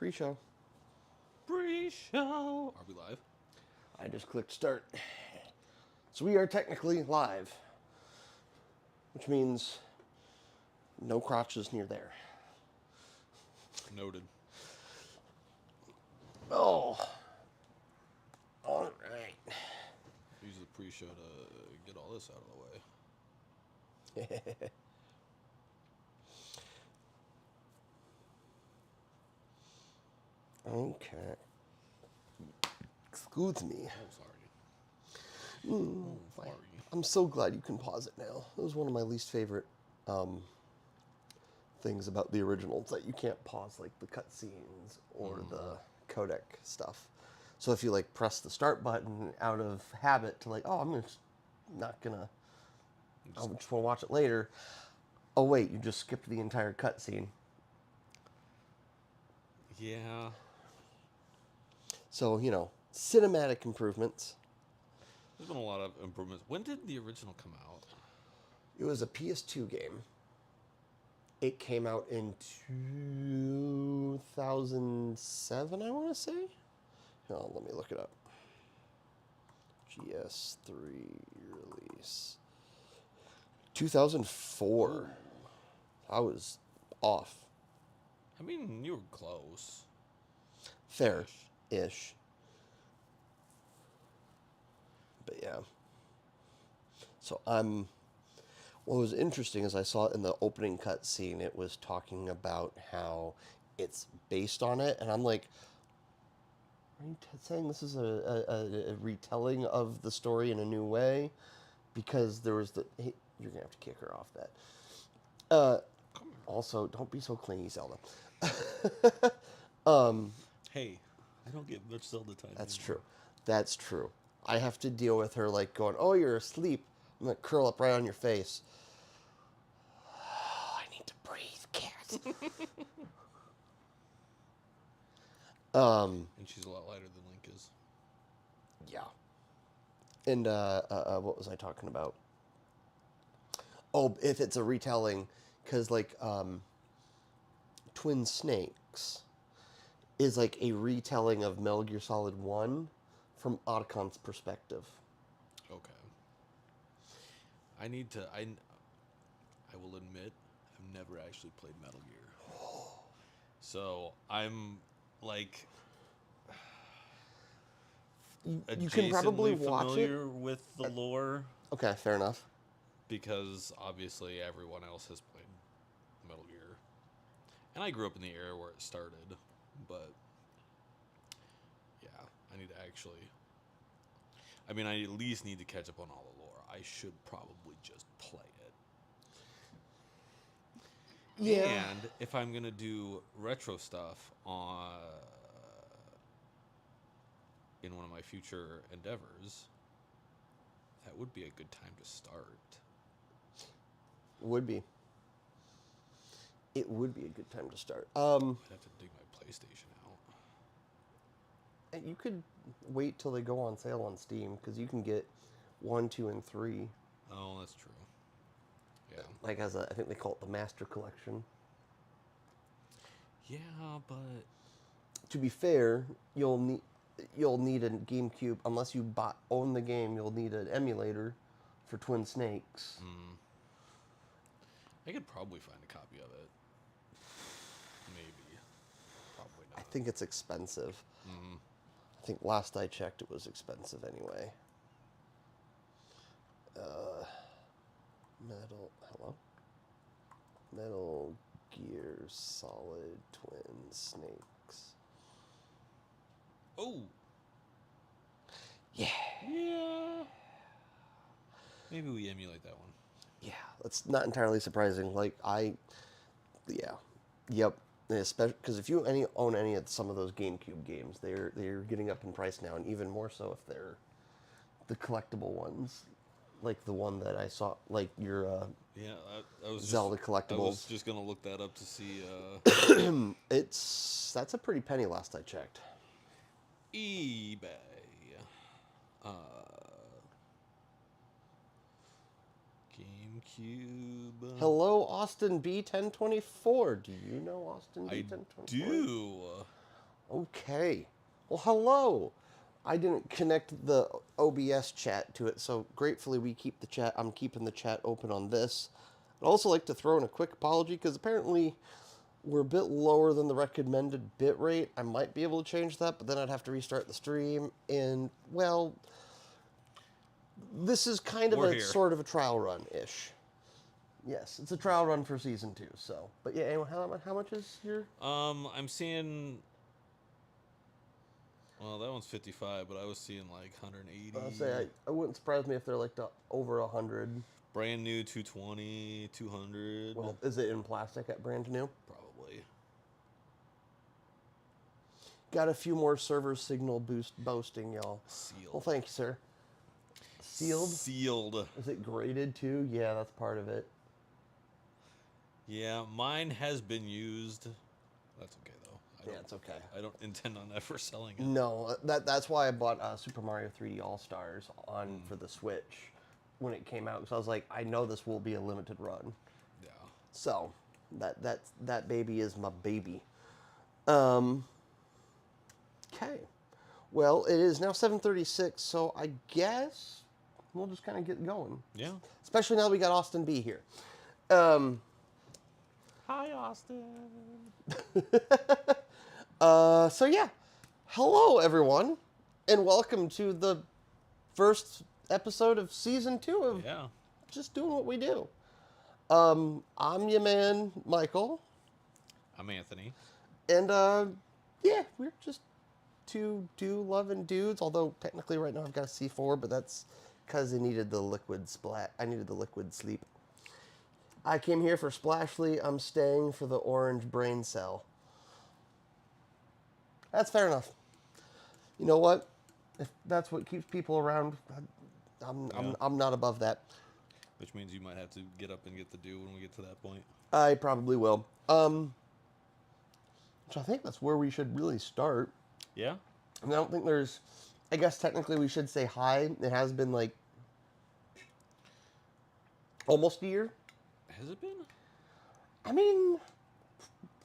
Pre-show. Pre-show. Are we live? I just clicked start. So we are technically live, which means no crotches near there. Noted. Oh. All right. Use the pre-show to get all this out of the way. Okay. Excuse me. Oh, sorry. Sorry. I'm so glad you can pause it now. It was one of my least favorite things about the originals, that you can't pause like the cutscenes or the codec stuff. So if you like press the start button out of habit to like, oh, I'm just not gonna, I just want to watch it later. Oh wait, you just skipped the entire cutscene. Yeah. So, cinematic improvements. There's been a lot of improvements. When did the original come out? It was a PS2 game. It came out in 2007, I want to say. Oh, let me look it up. GS3 release. 2004. Ooh. I was off. I mean, you were close. Fair-ish. But yeah. So what was interesting is I saw in the opening cutscene, it was talking about how it's based on it, and I'm like, are you saying this is a retelling of the story in a new way? Because there was hey, you're gonna have to kick her off that. Also, don't be so clingy, Zelda. Hey, I don't get much Zelda time. That's true. That's true. I have to deal with her like going, oh, you're asleep. I'm gonna curl up right on your face. Oh, I need to breathe, cat. And she's a lot lighter than Link is. Yeah. And what was I talking about? Oh, if it's a retelling, because like Twin Snakes is like a retelling of Metal Gear Solid 1 from Otacon's perspective. Okay. I will admit, I've never actually played Metal Gear. So I'm like You can probably watch it. familiar with the lore Okay, fair enough. because obviously everyone else has played Metal Gear. And I grew up in the era where it started, but yeah, I need to actually I at least need to catch up on all the lore. I should probably just play it. Yeah. And if I'm going to do retro stuff in one of my future endeavors, that would be a good time to start. Would be. It would be a good time to start. I'd have to dig my PlayStation out. You could wait till they go on sale on Steam, because you can get 1, 2, and 3. Oh, that's true. Yeah. Like I think they call it the Master Collection. Yeah, but To be fair, you'll need a GameCube unless you own the game. You'll need an emulator for Twin Snakes. I could probably find a copy of it. Maybe. Probably not. I think it's expensive. I think last I checked, it was expensive anyway. Metal Gear Solid Twin Snakes. Oh! Yeah. Yeah. Maybe we emulate that one. Yeah, that's not entirely surprising. Yep. Especially because if you own any of some of those GameCube games, they're getting up in price now, and even more so if they're the collectible ones, like the one that I saw, like your I was Zelda collectibles. I was just gonna look that up to see. That's a pretty penny last I checked. eBay. GameCube. Hello, Austin B1024. Do you know Austin I B1024? do. Okay. Well, hello. I didn't connect the OBS chat to it, so gratefully we keep the chat. I'm keeping the chat open on this. I'd also like to throw in a quick apology because apparently we're a bit lower than the recommended bit rate. I might be able to change that, but then I'd have to restart the stream. And, well, this is kind of We're a here. sort of a trial run ish. Yes, it's a trial run for season 2. So, but yeah, anyway, how much is your? I'm seeing. Well, that one's 55, but I was seeing like 180. I'll say I wouldn't surprise me if they're like over 100. Brand new 220, 200. Well, is it in plastic at brand new? Probably. Got a few more server signal boasting, y'all. Sealed. Well, thank you, sir. Sealed? Sealed. Is it graded too? Yeah, that's part of it. Yeah, mine has been used. That's okay though. Yeah, it's okay. I don't intend on ever selling it. No, that's why I bought Super Mario 3D All Stars on for the Switch when it came out. Because I was like, I know this will be a limited run. Yeah. So that baby is my baby. Okay. Well, it is now 7:36, so I guess we'll just kind of get going. Yeah. Especially now that we got Austin B here. Hi, Austin. So yeah, hello everyone, and welcome to the first episode of season 2 of Yeah. just doing what we do. I'm your man, Michael, I'm Anthony. and yeah, we're just two loving dudes. Although technically right now I've got a C4, but that's because I needed the liquid splat. I needed the liquid sleep. I came here for Splashly. I'm staying for the orange brain cell. That's fair enough. You know what? If that's what keeps people around, I'm not above that. Which means you might have to get up and get the do when we get to that point. I probably will. So I think that's where we should really start. Yeah? I don't think there's. I guess technically we should say hi. It has been like almost a year. Has it been? I mean,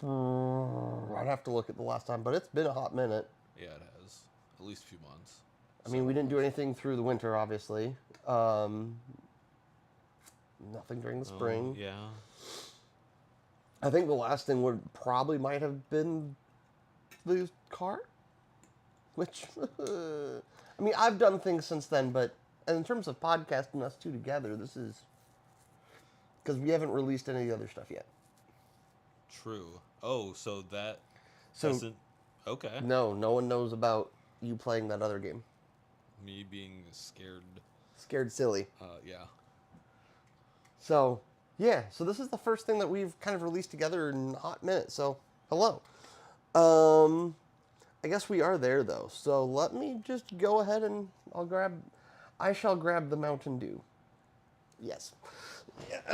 I'd have to look at the last time, but it's been a hot minute. Yeah, it has. At least a few months. I mean, we didn't do anything through the winter, obviously. Nothing during the spring. Yeah. I think the last thing might have been the car. Which, I mean, I've done things since then, but in terms of podcasting us two together, this is because we haven't released any of the other stuff yet. True. Oh, so that So hasn't... Okay. no one knows about you playing that other game. Me being scared. Scared silly. Yeah. So, yeah. So this is the first thing that we've kind of released together in a hot minute. So, hello. I guess we are there though. So let me just go ahead and I shall grab the Mountain Dew. Yes.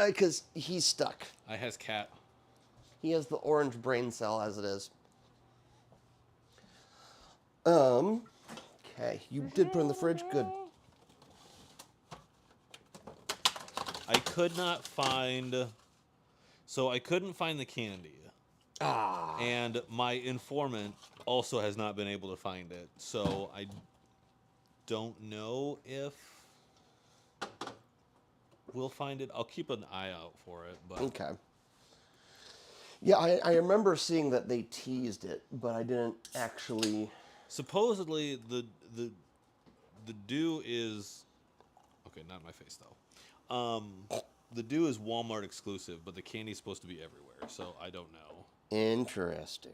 Because he's stuck. I has cat. He has the orange brain cell as it is. Okay. You did put in the fridge. Good. I could not find... So I couldn't find the candy. Ah. And my informant also has not been able to find it. So I don't know if we'll find it. I'll keep an eye out for it. But Okay. Yeah, I remember seeing that they teased it, but I didn't actually... supposedly the dew is... Okay, not in my face though. The dew is Walmart exclusive, but the candy's supposed to be everywhere. So I don't know. Interesting.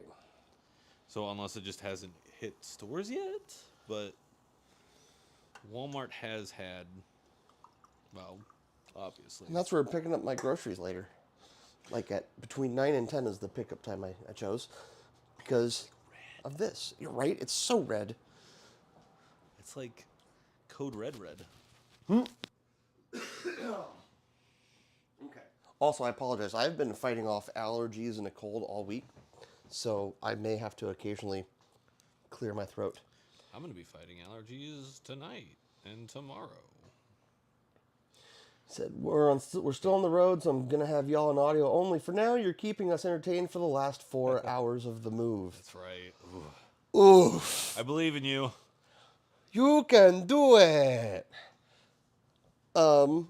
So unless it just hasn't hit stores yet, but Walmart has had, well, obviously. And that's where I'm picking up my groceries later. Like at between 9 and 10 is the pickup time I chose. Because of this. You're right, it's so red. It's like Code Red. Okay. Also, I apologize. I've been fighting off allergies and a cold all week. So I may have to occasionally clear my throat. I'm going to be fighting allergies tonight and tomorrow. Said we're still on the road, so I'm gonna have y'all in audio only. For now, you're keeping us entertained for the last 4 hours of the move. That's right. Ooh. Oof. I believe in you. You can do it. Um.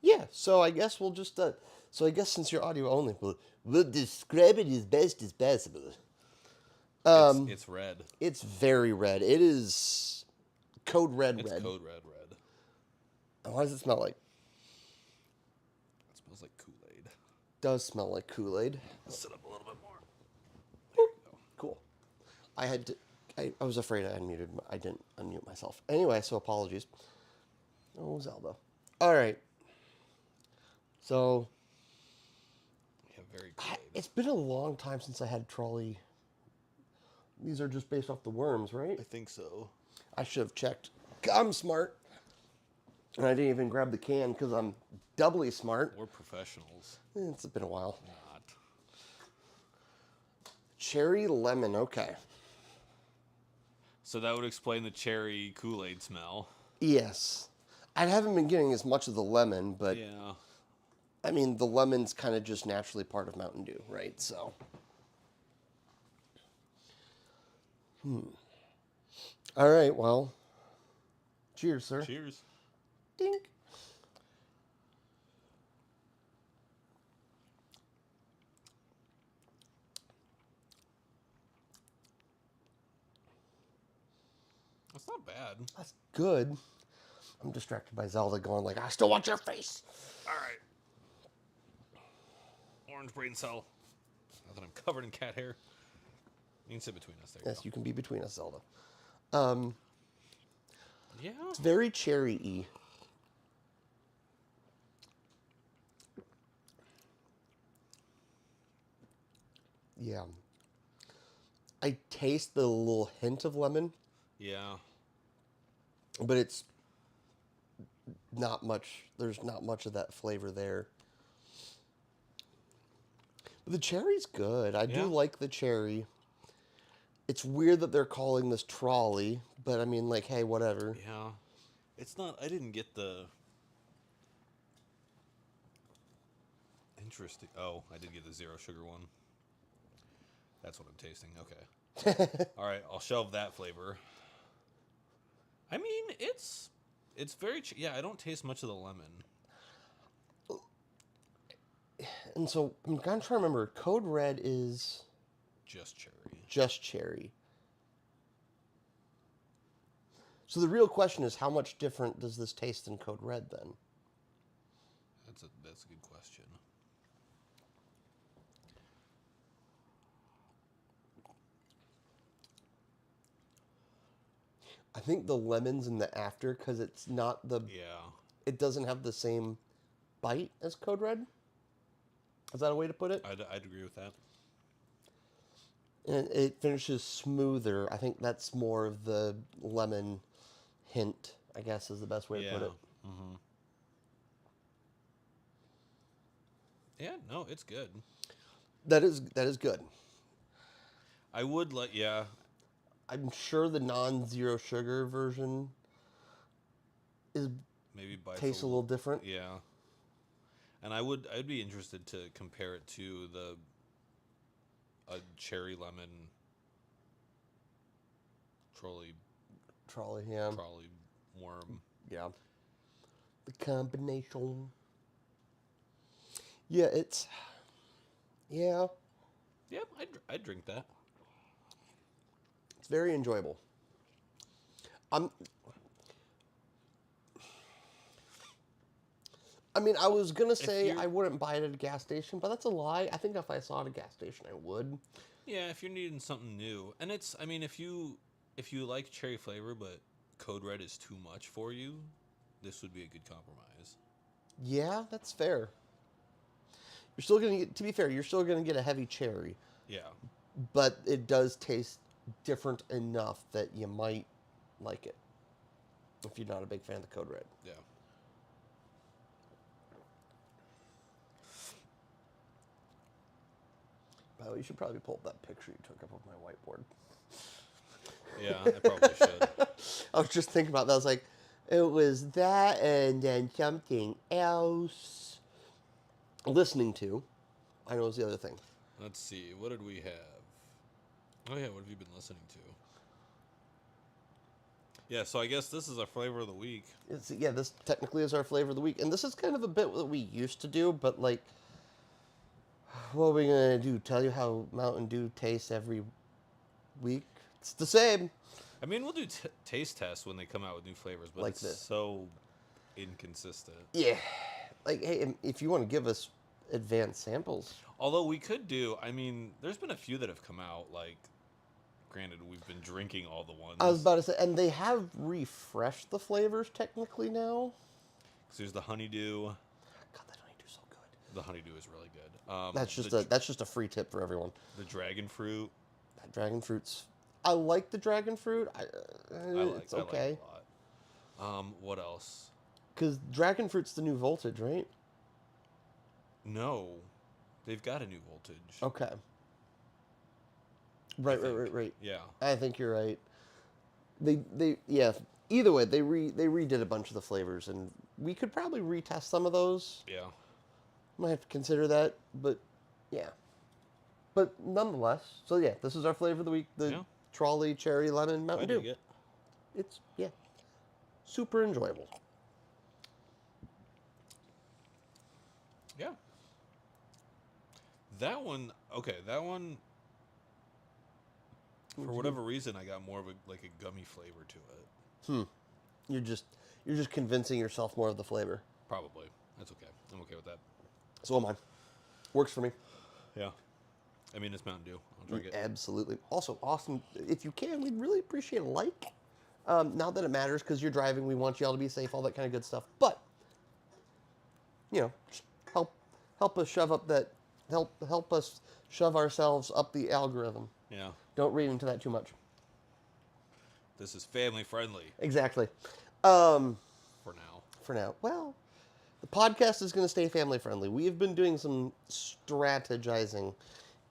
Yeah. So I guess we'll just. So I guess since you're audio only, we'll describe it as best as possible. It's red. It's very red. It is code red. It's Red. code red red. Why does it smell like? It smells like Kool-Aid. Does smell like Kool-Aid. Sit up a little bit more. There you go. Cool. I had to. I was afraid I unmuted. I didn't unmute myself. Anyway, so apologies. Oh, Zelda. All right. So Yeah, very Kool-Aid. it's been a long time since I had trolley. These are just based off the worms, right? I think so. I should have checked. I'm smart. And I didn't even grab the can because I'm doubly smart. We're professionals. It's been a while. Not. Cherry lemon. Okay. So that would explain the cherry Kool-Aid smell. Yes. I haven't been getting as much of the lemon, but Yeah. I mean, the lemon's kind of just naturally part of Mountain Dew, right? So. All right, well. Cheers, sir. Cheers. Dink. That's not bad. That's good. I'm distracted by Zelda going like, I still want your face. All right. Orange brain cell. Now that I'm covered in cat hair. You can sit between us there. Yes, you can be between us, Zelda. Yeah. It's very cherry-y. Yeah. I taste the little hint of lemon, Yeah. but it's not much. There's not much of that flavor there. But the cherry's good. I do Yeah. like the cherry. It's weird that they're calling this trolley, but I mean, like, hey, whatever. Yeah. It's not. I didn't get the. Interesting. Oh, I did get the zero sugar one. That's what I'm tasting. Okay. All right. I'll shelve that flavor. I mean, it's very. Yeah, I don't taste much of the lemon. And so I'm kind of trying to remember. Code Red is Just cherry. just cherry. So the real question is, how much different does this taste than Code Red then? That's a good question. I think the lemon's in the after because it's not the. Yeah. It doesn't have the same bite as Code Red. Is that a way to put it? I'd agree with that. And it finishes smoother. I think that's more of the lemon hint, I guess, is the best way to put it. Mm-hmm. Yeah, no, it's good. That is good. I would like, yeah. I'm sure the non-zero sugar version is Maybe tastes a little different. Yeah. And I'd be interested to compare it to a cherry lemon trolley Yeah. worm. Yeah. The combination. Yeah, it's. Yeah, Yep, I'd drink that. it's very enjoyable. I mean, I was gonna say I wouldn't buy it at a gas station, but that's a lie. I think if I saw it at a gas station, I would. Yeah, if you're needing something new, and it's, I mean, if you like cherry flavor, but Code Red is too much for you, this would be a good compromise. Yeah, that's fair. You're still gonna get. To be fair, you're still gonna get a heavy cherry, Yeah. but it does taste different enough that you might like it if you're not a big fan of the Code Red. Yeah. Oh, you should probably pull up that picture you took up of my whiteboard. Yeah, I probably should. I was just thinking about that. I was like, it was that and then something else. Listening to. I know it was the other thing. Let's see. What did we have? Oh yeah, what have you been listening to? Yeah, so I guess this is our flavor of the week. Yeah, this technically is our flavor of the week, and this is kind of a bit that we used to do, but like, what are we gonna do? Tell you how Mountain Dew tastes every week? It's the same. I mean, we'll do taste tests when they come out with new flavors, but Like it's this. so inconsistent. Yeah. Like, hey, if you want to give us advanced samples, Although we could do, I mean, there's been a few that have come out. Like, granted, we've been drinking all the I was ones. about to say, and they have refreshed the flavors technically now. So there's the honeydew. God, that honeydew's so good. The honeydew is really good. That's just a free tip for everyone. The dragon fruit. That dragon fruit's. I like the dragon fruit. It's I like okay. it a lot. What else? Because dragon fruit's the new voltage, right? No, they've got a new voltage. Okay. I Right. think. Yeah. I think you're right. Yeah. Either way, they redid a bunch of the flavors, and we could probably retest some of those. Yeah. Might have to consider that, but yeah. But nonetheless, so yeah, this is our flavor of the week: the Yeah. Trolley Cherry Lemon I Mountain dig Dew. it. It's super enjoyable. Yeah. That one. Okay, that one. For whatever reason, I got more of a gummy flavor to it. You're just convincing yourself more of the flavor. Probably. That's okay. I'm okay with that. So am I. Works for me. Yeah. I mean, it's Mountain Dew. I'll drink it. Absolutely. Also, awesome. If you can, we'd really appreciate a like. Not that it matters because you're driving. We want you all to be safe, all that kind of good stuff. But just help us shove up that help us shove ourselves up the algorithm. Yeah. Don't read into that too much. This is family friendly Exactly. for now. For now. Well, the podcast is going to stay family friendly. We have been doing some strategizing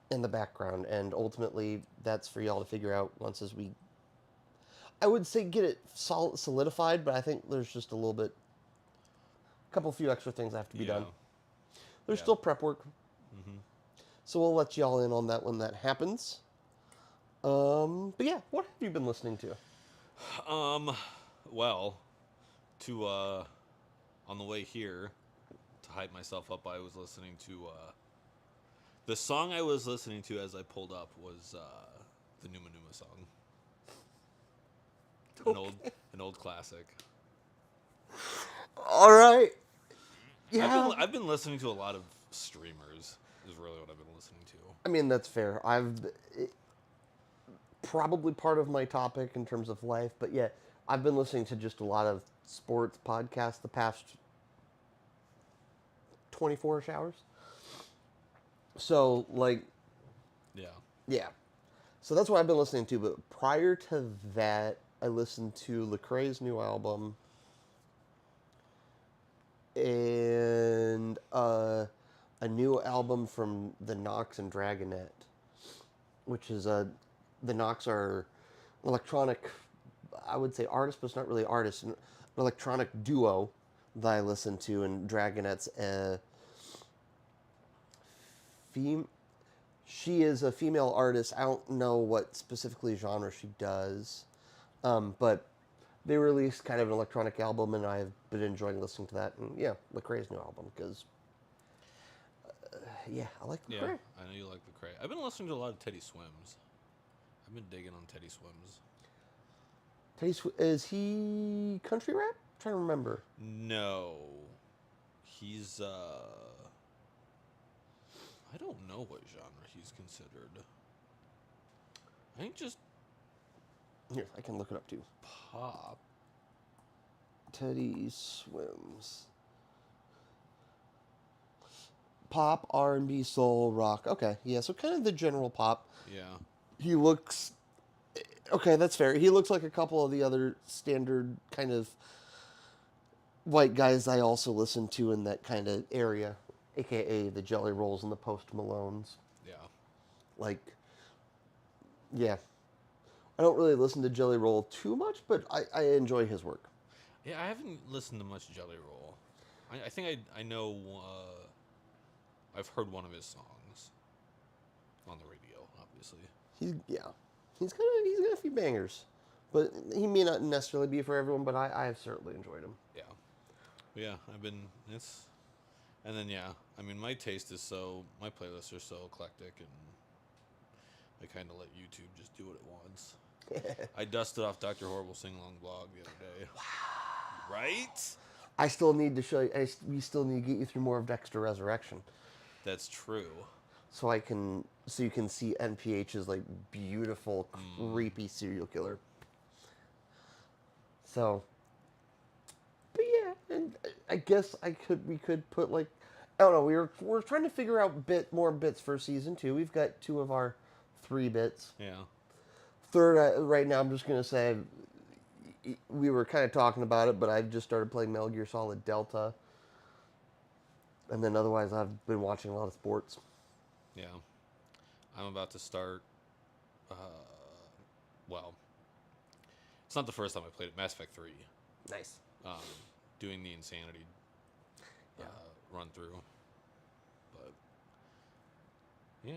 in the background, and ultimately that's for y'all to figure out once as we, I would say, get it solidified, but I think there's just a couple few extra things that have to be done. There's Yeah. still prep work. So we'll let y'all in on that when that happens. But yeah, what have you been listening to? Well, to on the way here, to hype myself up, I was listening to the song I was listening to as I pulled up was the Numa Numa song. An old classic. All right. Yeah. I've been listening to a lot of streamers. Is really what I've been listening to. I mean, that's fair. Probably part of my topic in terms of life, but yeah, I've been listening to just a lot of sports podcasts the past 24-ish hours. So, like, yeah. So that's what I've been listening to, but prior to that, I listened to Lecrae's new album and a new album from the Nox and Dragonette, which is the Nox are an electronic, I would say artist, but it's not really artist, an electronic duo that I listen to, and Dragonette's she is a female artist. I don't know what specifically genre she does, but they released kind of an electronic album, and I've been enjoying listening to that. And yeah, Lecrae's new album, because I like Lecrae. Yeah, I know you like Lecrae. I've been listening to a lot of Teddy Swims. I've been digging on Teddy Swims. Is he country rap? I'm trying to remember. No, he's I don't know what genre he's considered. I think just Here, I can look it up too. pop. Teddy Swims. Pop, R&B, soul, rock. Okay, yeah, so kind of the general pop. Yeah. He looks... Okay, that's fair. He looks like a couple of the other standard kind of white guys I also listen to in that kind of area, a.k.a. the Jelly Rolls and the Post Malones. Yeah. Like, yeah. I don't really listen to Jelly Roll too much, but I enjoy his work. Yeah, I haven't listened to much Jelly Roll. I think I know. I've heard one of his songs on the radio, obviously. He's got a few bangers, but he may not necessarily be for everyone. But I have certainly enjoyed him. Yeah. But yeah, I've been it's and then yeah, I mean my playlists are so eclectic and I kind of let YouTube just do what it wants. I dusted off Dr. Horrible Sing Along blog the other day. Right? I still need to show you. We still need to get you through more of Dexter Resurrection, That's true. so you can see NPH's like beautiful, creepy serial killer. So, but yeah, and I guess we could put like, I don't know. We're trying to figure out more bits for season 2. We've got 2 of our 3 bits. Yeah. Third, right now, I'm just gonna say we were kind of talking about it, but I've just started playing Metal Gear Solid Delta, and then otherwise I've been watching a lot of sports. Yeah. I'm about to start well, it's not the first time I played it. Mass Effect 3. Nice. Um, doing the Insanity Yeah. run through. But yeah.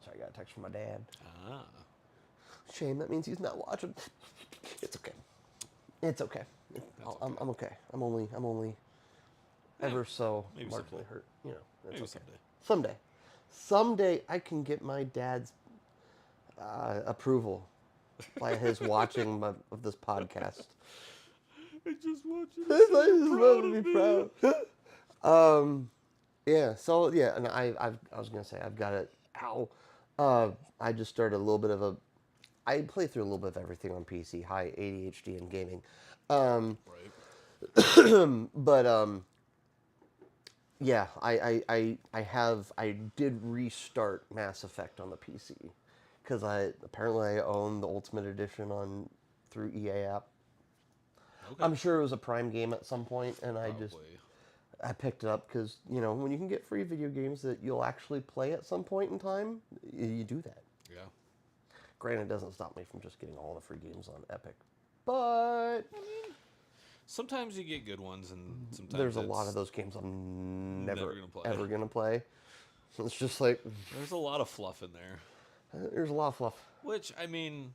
Sorry, I got a text from my dad. Ah. Shame, that means he's not watching. It's okay. It's okay. I'm okay. I'm only ever so maybe marginally someday. hurt. You know, it's Maybe okay. someday. Someday I can get my dad's approval by his watching of this podcast. I just want you I just want to be proud. Yeah. So yeah, and I was gonna say I've got it. Ow. I just started a little bit of a. I play through a little bit of everything on PC. High ADHD and gaming. Right. But yeah, I did restart Mass Effect on the PC because I own the Ultimate Edition through EA app. Okay. I'm sure it was a Prime game at some point, and Probably. I picked it up because when you can get free video games that you'll actually play at some point in time, you do that. Yeah. Granted, it doesn't stop me from just getting all the free games on Epic, but Sometimes you get good ones, and sometimes there's a lot of those games I'm never gonna play. ever gonna play. It's just like There's a lot of fluff in there. there's a lot of fluff. Which I mean,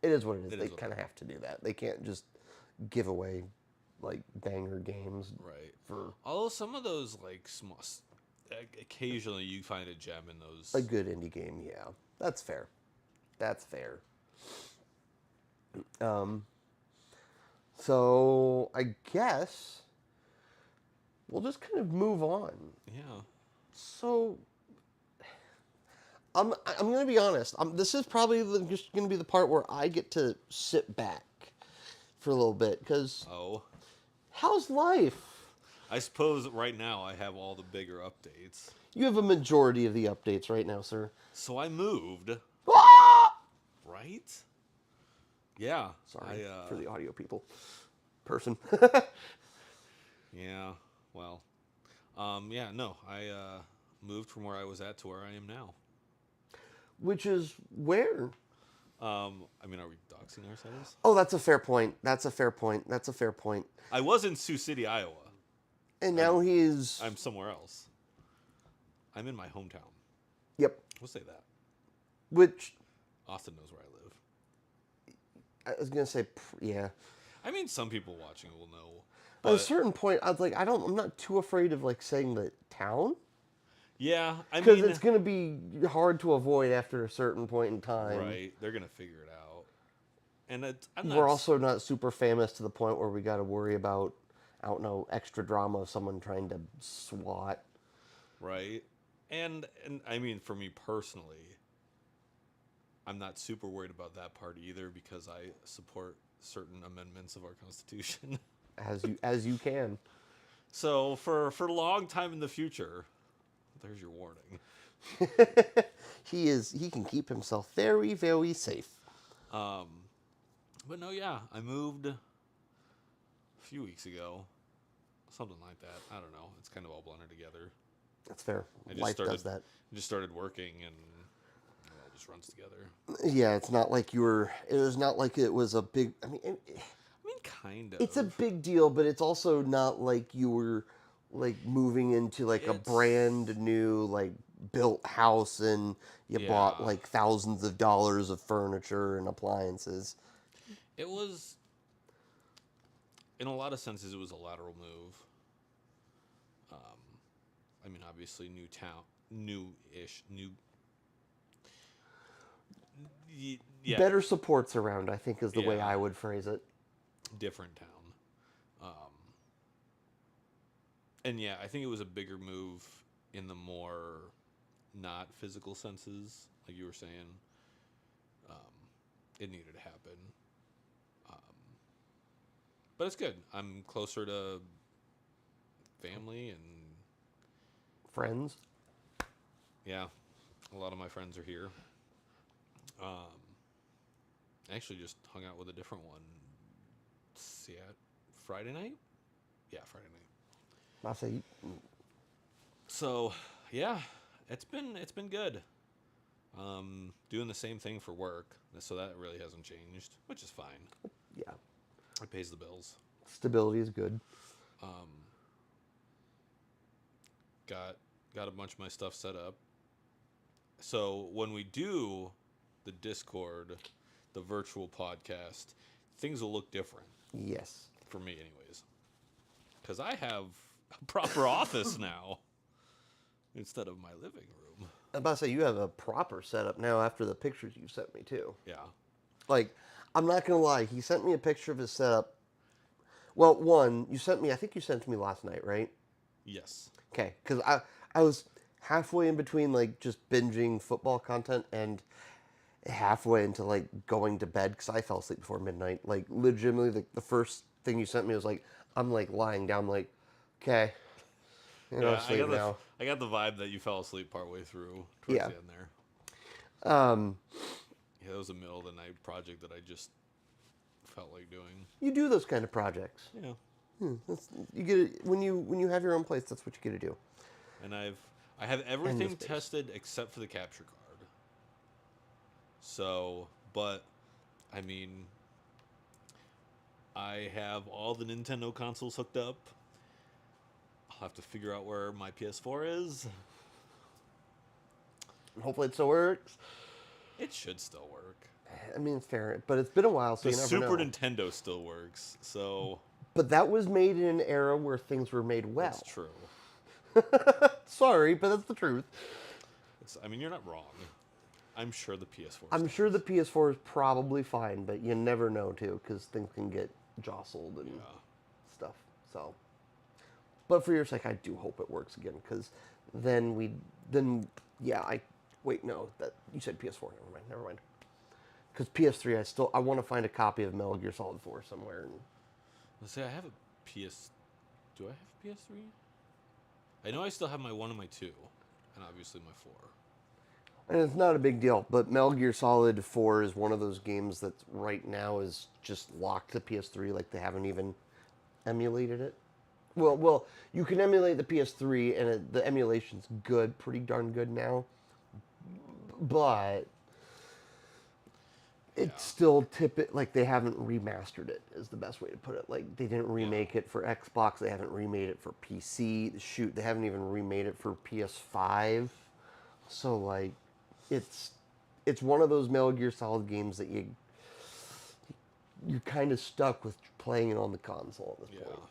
It is what it is. It They is what kind of have to do that. They can't just give away like banger games right. for Although some of those like small, occasionally you find a gem in those. a good indie game. Yeah, that's fair. That's fair. So I guess we'll just kind of move on. Yeah. So I'm gonna be honest. This is probably just gonna be the part where I get to sit back for a little bit because Oh. how's life? I suppose right now I have all the bigger updates. You have a majority of the updates right now, sir. So I moved. Ah! Right? Yeah. Sorry for the audio people. Person. Yeah. Well. Yeah. No. I moved from where I was at to where I am now. Which is where? I mean, are we doxing ourselves? Oh, that's a fair point. That's a fair point. That's a fair point. I was in Sioux City, Iowa. And now he's. I'm somewhere else. I'm in my hometown. Yep. We'll say that. Which Austin knows where I live. I was gonna say, yeah. I mean, some people watching will know. At a But certain point, I was like, I'm not too afraid of like saying the town yeah, I because mean, it's gonna be hard to avoid after a certain point in time. right? They're gonna figure it out. And I'm We're not. also not super famous to the point where we got to worry about, I don't know, extra drama of someone trying to SWAT. Right. And I mean, for me personally, I'm not super worried about that part either because I support certain amendments of our Constitution. As you can. So for a long time in the future, there's your warning. He can keep himself very, very safe. But no, yeah, I moved a few weeks ago, something like that. I don't know. It's kind of all blended together. That's fair. Life does that. I just started working, and it all just runs together. Yeah, it's not like you were. It was not like it was a big. I mean, I mean, kind of. it's a big deal, but it's also not like you were like moving into like a It's brand new like built house and you bought yeah. like thousands of dollars of furniture and appliances. It was in a lot of senses it was a lateral move. Um, I mean, obviously, new town, new-ish, new. Yeah, Better supports around, I think, is the way yeah, I would phrase it. different town. Um, and yeah, I think it was a bigger move in the more not physical senses, like you were saying. Um, it needed to happen, um, but it's good. I'm closer to family, and Friends. yeah, a lot of my friends are here. Um, I actually just hung out with a different one. See, Friday night. Yeah, Friday night. I say, So, yeah, it's been good. Doing the same thing for work, so that really hasn't changed, which is fine. yeah, It pays the bills. stability is good. Um, got got a bunch of my stuff set up. So when we do the Discord, the virtual podcast, things will look different Yes. for me, anyways, because I have a proper office now instead of my living room. I'm about to say you have a proper setup now after the pictures you sent me too. Yeah. Like, I'm not gonna lie, he sent me a picture of his setup. Well, one, you sent me. I think you sent it to me last night, right? Yes. Okay, because I was halfway in between like just binging football content and halfway into like going to bed because I fell asleep before midnight. Like legitimately, the first thing you sent me was like I'm like lying down, like okay, Yeah, sleep now. I got the vibe that you fell asleep partway through towards Yeah. the end there. Um, Yeah, that was a middle of the night project that I just felt like doing. you do those kind of projects. Yeah. You get it when you have your own place. That's what you get to do. And I have And the everything space. tested except for the capture card. So, but I mean, I have all the Nintendo consoles hooked up. I'll have to figure out where my PS4 is. Hopefully it still works. It should still work. I mean, it's fair, but it's been a while, so The you never Super know. Nintendo still works, so But that was made in an era where things were made that's well. true. Sorry, but that's the truth. I mean, you're not wrong. I'm sure the PS4 I'm still sure the is. PS4 is probably fine, but you never know too, because things can get jostled and Yeah. stuff. So, but for your sake, I do hope it works again, because then yeah, I wait no that you said PS4. Never mind. Because PS3, I want to find a copy of Metal Gear Solid 4 somewhere. And Let's say I have a PS. Do I have a PS3? I know I still have my 1 and my 2, and obviously my 4. it's not a big deal, but Metal Gear Solid 4 is one of those games that right now is just locked to PS3, like they haven't even emulated it. Well, you can emulate the PS3, and the emulation's good, pretty darn good now. But Yeah. it's still like they haven't remastered it. Is the best way to put it. Like they didn't Yeah. remake it for Xbox. They haven't remade it for PC. Shoot, they haven't even remade it for PS5. So like, it's it's one of those Metal Gear Solid games that you're kind of stuck with playing it on the console at this Yeah. point.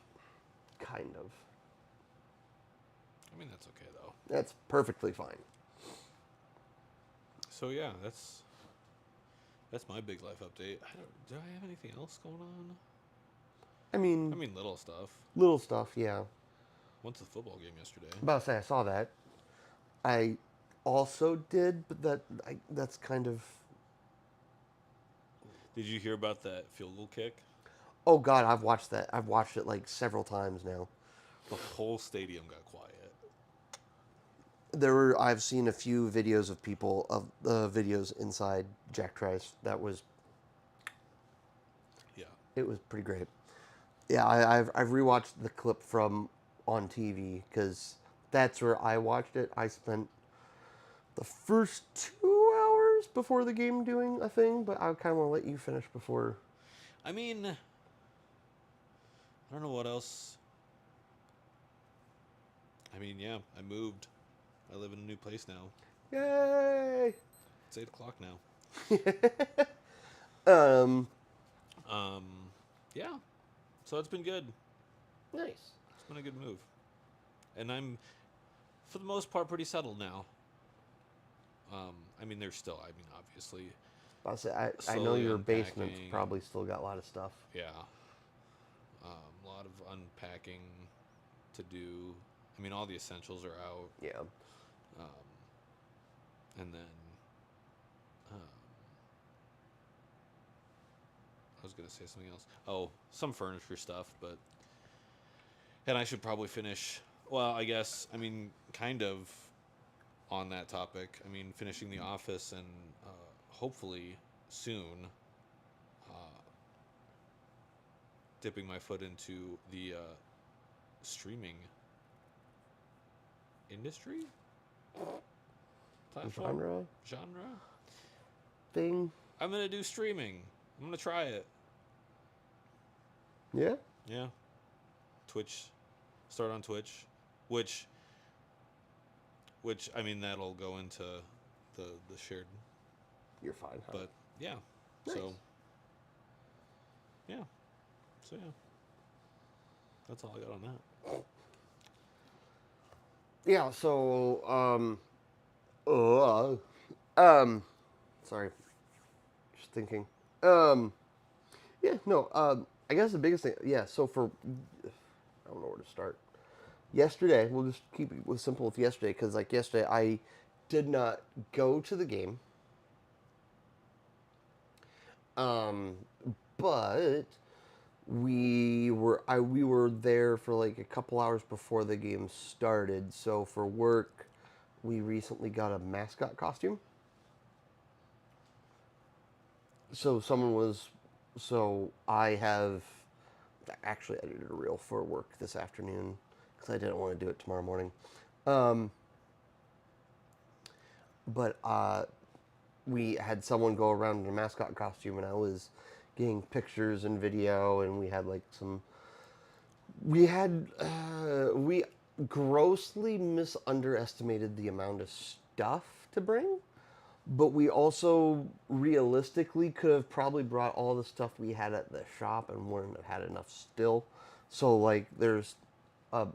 Kind of. I mean, that's okay, though. That's perfectly fine. So, yeah, that's my big life update. Do I have anything else going on? I I mean, mean, little stuff. little stuff, yeah. Went to the football game yesterday. I'm about to say I saw that. I also did, but that's kind of. Did you hear about that field goal kick? Oh God, I've watched that. I've watched it like several times now. The whole stadium got quiet. I've seen a few videos of people of videos inside Jack Trice. Yeah. It was pretty great. Yeah, I've rewatched the clip from on TV because that's where I watched it. I spent the first 2 hours before the game doing a thing, but I kind of want to let you finish before. I mean, I don't know what else. I mean, yeah, I moved. I live in a new place now. Yay! It's 8 o'clock now. um, Um, yeah. So it's been good. nice. It's been a good move, and I'm, for the most part, pretty settled now. I mean, there's still. I mean, obviously, I'll say, I know slowly your basement's unpacking and probably still got a lot of stuff. yeah, a lot of unpacking to do. I mean, all the essentials are out, Yeah. um, and then um, I was gonna say something else. Oh, some furniture stuff, but and I should probably finish. Well, I guess I mean kind of on that topic. I mean, finishing the office and hopefully soon uh, dipping my foot into the streaming industry platform Genre genre. thing. I'm gonna do streaming. I'm gonna try it. Yeah. Yeah, Twitch. Start on Twitch, which I mean that'll go into the shared. You're fine. Huh? But yeah, Nice. so yeah, so yeah, that's all I got on that. Yeah. So um, sorry, just thinking. Um, yeah. No. I guess the biggest thing. Yeah. So for I don't know where to start. Yesterday, we'll just keep it with simple with yesterday because like yesterday I did not go to the game. Um, but we were there for like a couple hours before the game started. So for work, we recently got a mascot costume. So someone was so I have actually edited a reel for work this afternoon because I didn't want to do it tomorrow morning. Um, but we had someone go around in a mascot costume, and I was getting pictures and video, and we had like some. We grossly misunderestimated the amount of stuff to bring, but we also realistically could have probably brought all the stuff we had at the shop and wouldn't have had enough still. So like there's a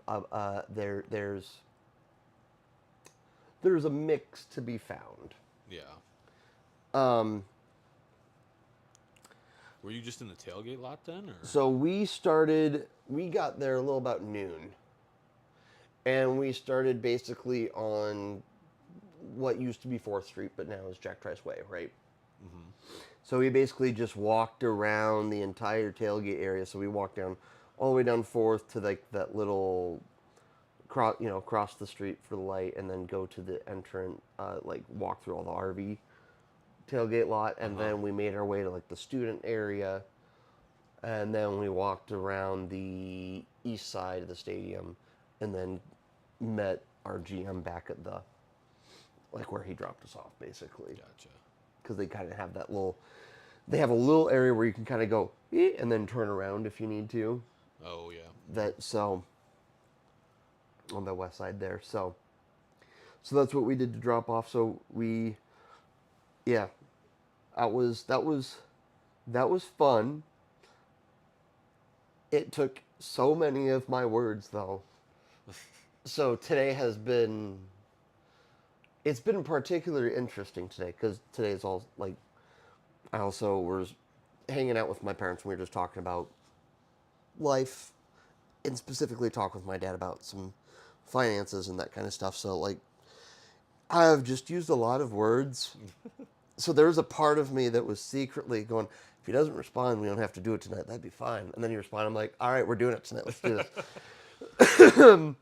mix to be found. Yeah, Um, were you just in the tailgate lot then, or so we got there a little about noon, and we started basically on what used to be 4th Street, but now is Jack Trice Way, right? mm-hmm. So we basically just walked around the entire tailgate area. So we walked down all the way down 4th to like that little cross the street for the light, and then go to the entrance, like walk through all the RV tailgate lot, and Uh-huh. then we made our way to like the student area, and then we walked around the east side of the stadium, and then met our GM back at the like where he dropped us off, basically, Gotcha. because they kind of have that little. They have a little area where you can kind of go and then turn around if you need to. Oh yeah. That so on the west side there. So that's what we did to drop off. So we yeah, that was fun. It took so many of my words though. So today has been it's been particularly interesting today because today is all like I also was hanging out with my parents and we were just talking about life and specifically talk with my dad about some finances and that kind of stuff. So like I've just used a lot of words. So there was a part of me that was secretly going, if he doesn't respond, we don't have to do it tonight. That'd be fine. And then he responded. I'm like, all right, we're doing it tonight. Let's do this.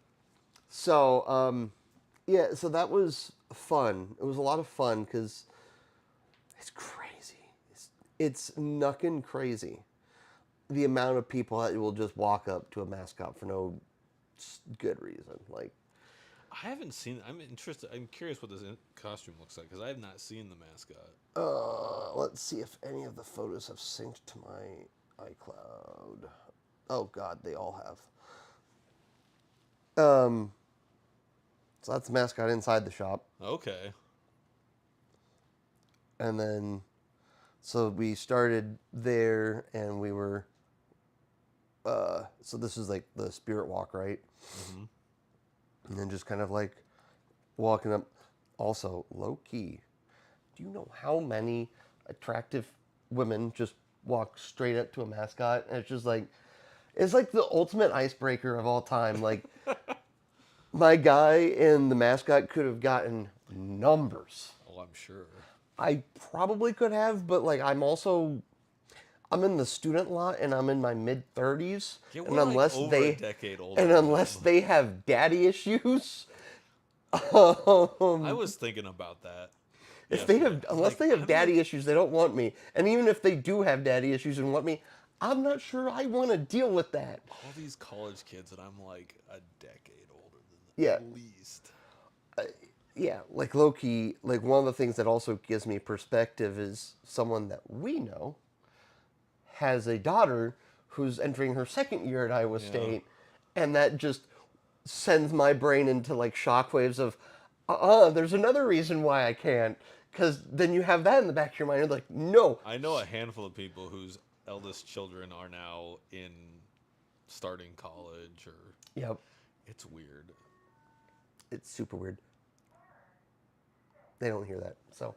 So yeah, so that was fun. It was a lot of fun because it's crazy. It's knuckin' crazy. The amount of people that will just walk up to a mascot for no good reason. Like, I haven't seen. I'm interested. I'm curious what this costume looks like because I have not seen the mascot. let's see if any of the photos have synced to my iCloud. Oh God, they all have. So that's the mascot inside the shop. Okay. And then, so we started there, and we were, so this is like the spirit walk, right? Mm-hmm. And then just kind of like walking up. Also, low key, do you know how many attractive women just walk straight up to a mascot? And it's like the ultimate icebreaker of all time. Like, my guy and the mascot could have gotten numbers. Oh, I'm sure. I probably could have, but like I'm in the student lot and I'm in my mid 30s, Yeah, and we're like over a decade older than unless them. they have daddy issues, I was thinking about that if they yesterday. have I was unless like, they have I'm not. daddy issues, they don't want me. And even if they do have daddy issues and want me, I'm not sure I want to deal with that. All these college kids, and I'm like a decade older Yeah. than them, at least. Yeah, like low key, like one of the things that also gives me perspective is someone that we know has a daughter who's entering her second year at Iowa Yeah. State, and that just sends my brain into like shockwaves of, there's another reason why I can't, because then you have that in the back of your mind. You're like, no, I know a handful of people whose eldest children are now in starting college, or yep, it's weird. it's super weird. They don't hear that, so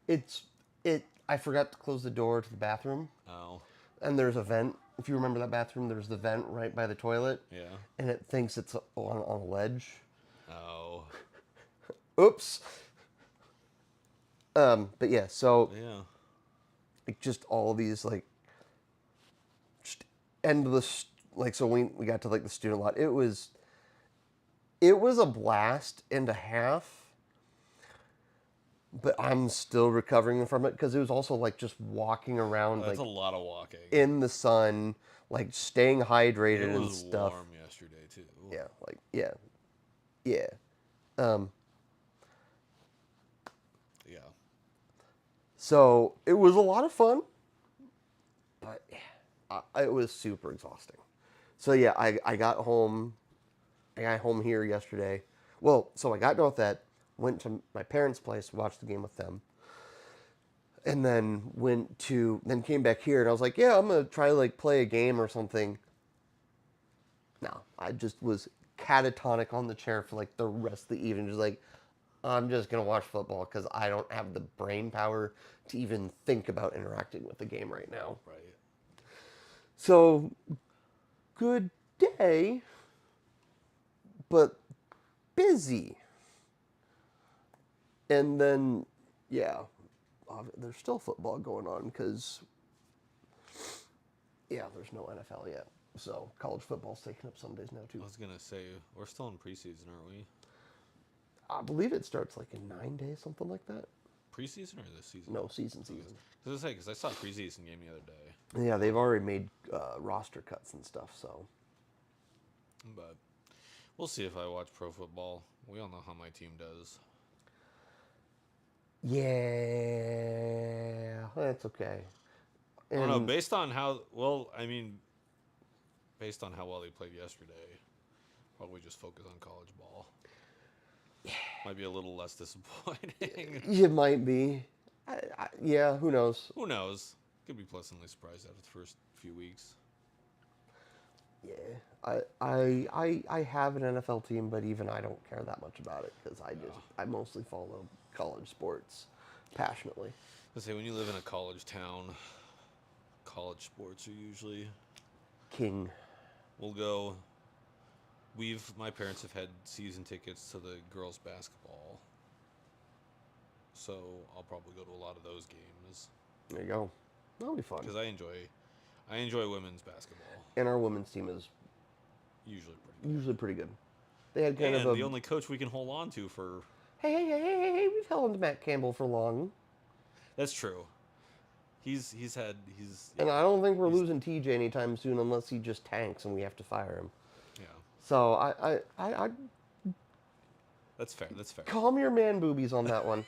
it's it. I forgot to close the door to the bathroom, Oh, and there's a vent. If you remember that bathroom, there's the vent right by the toilet, yeah. and it thinks it's on a ledge. Oh, Oops. But yeah, so yeah. like just all these like just endless, like, so we got to like the student lot. It was a blast and a half, but I'm still recovering from it because it was also like just walking around That's like a lot of walking. in the sun, like staying hydrated It and was stuff. warm yesterday too. Yeah, like yeah. Um, Yeah. so it was a lot of fun, but it was super exhausting. So yeah, I got home. I got home here yesterday. Well, so I got done with that. Went to my parents' place, watched the game with them, and then came back here, and I was like, yeah, I'm gonna try like play a game or something. No, I just was catatonic on the chair for like the rest of the evening, just like, I'm just gonna watch football because I don't have the brain power to even think about interacting with the game right now. Right. So, good day, but busy. And then, yeah, there's still football going on because, yeah, there's no NFL yet. So college football's taking up some days now too. I was gonna say we're still in preseason, aren't we? I believe it starts like in 9 days, something like that. Preseason or this season? No, season. Because I saw a preseason game the other day. Yeah, they've already made roster cuts and stuff. So But we'll see if I watch pro football. We all know how my team does. yeah, that's okay. I don't know. And Based on how well, I mean, based on how well they played yesterday, probably just focus on college ball. Might be a little less disappointing. it might be. Yeah, who knows? Who knows? Could be pleasantly surprised after the first few weeks. Yeah, I have an NFL team, but even I don't care that much about it because I mostly follow college sports passionately. Let's say when you live in a college town, college sports are usually. King. We'll go. My parents have had season tickets to the girls' basketball, so I'll probably go to a lot of those games There you go. That'll be fun. because I enjoy women's basketball. And our women's team is Usually pretty pretty good. They had good. kind And of the a only coach we can hold on to for. hey, we've held on to Matt Campbell for long, That's true. He's and I don't think we're losing TJ anytime soon unless he just tanks and we have to fire him. yeah. So I That's fair. That's fair. calm your man boobies on that one.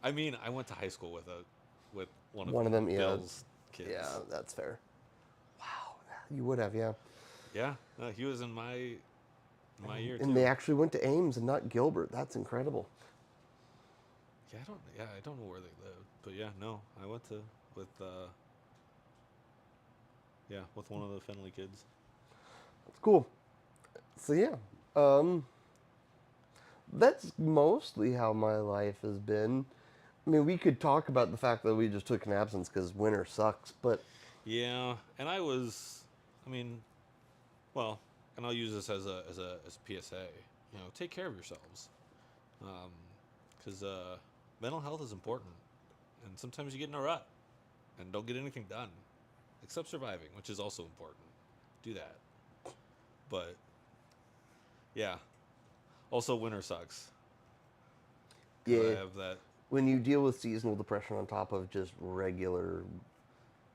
I mean, I went to high school with one One of them, yeah. Bill's kids. Yeah, that's fair. Wow, you would have, yeah. Yeah. No, he was in my My year And they too. actually went to Ames and not Gilbert. That's incredible. Yeah, I don't. Yeah, I don't know where they lived, but yeah, no, I went to with yeah, with one of the Fenley kids. It's cool. So yeah, um, that's mostly how my life has been. I mean, we could talk about the fact that we just took an absence because winter sucks, but Yeah, and I was, I mean, well, and I'll use this as a PSA. You know, take care of yourselves, because mental health is important, and sometimes you get in a rut and don't get anything done, except surviving, which is also important. Do that, but yeah. Also, winter sucks because I yeah, have that. when you deal with seasonal depression on top of just regular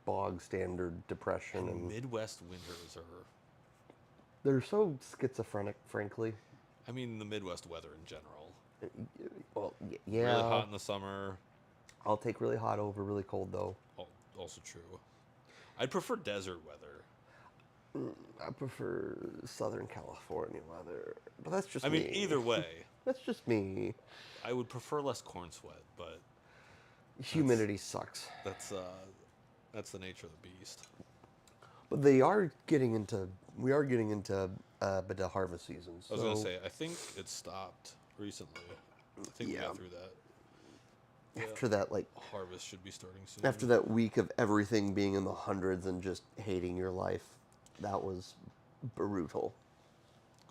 bog standard depression, And and Midwest winters are, they're so schizophrenic, frankly. I mean, the Midwest weather in general. Well, Really yeah, hot in the summer. I'll take really hot over really cold though. Also true. I'd prefer desert weather. I prefer Southern California weather, but that's just I mean, me. either way, That's just me. I would prefer less corn sweat, but that's Humidity sucks. that's that's the nature of the beast. But they are getting into, we are getting into but the harvest season. I was gonna So say, I think it stopped recently. I think we yeah, got through that. Yeah, after that, like harvest should be starting soon. after that week of everything being in the hundreds and just hating your life, that was brutal.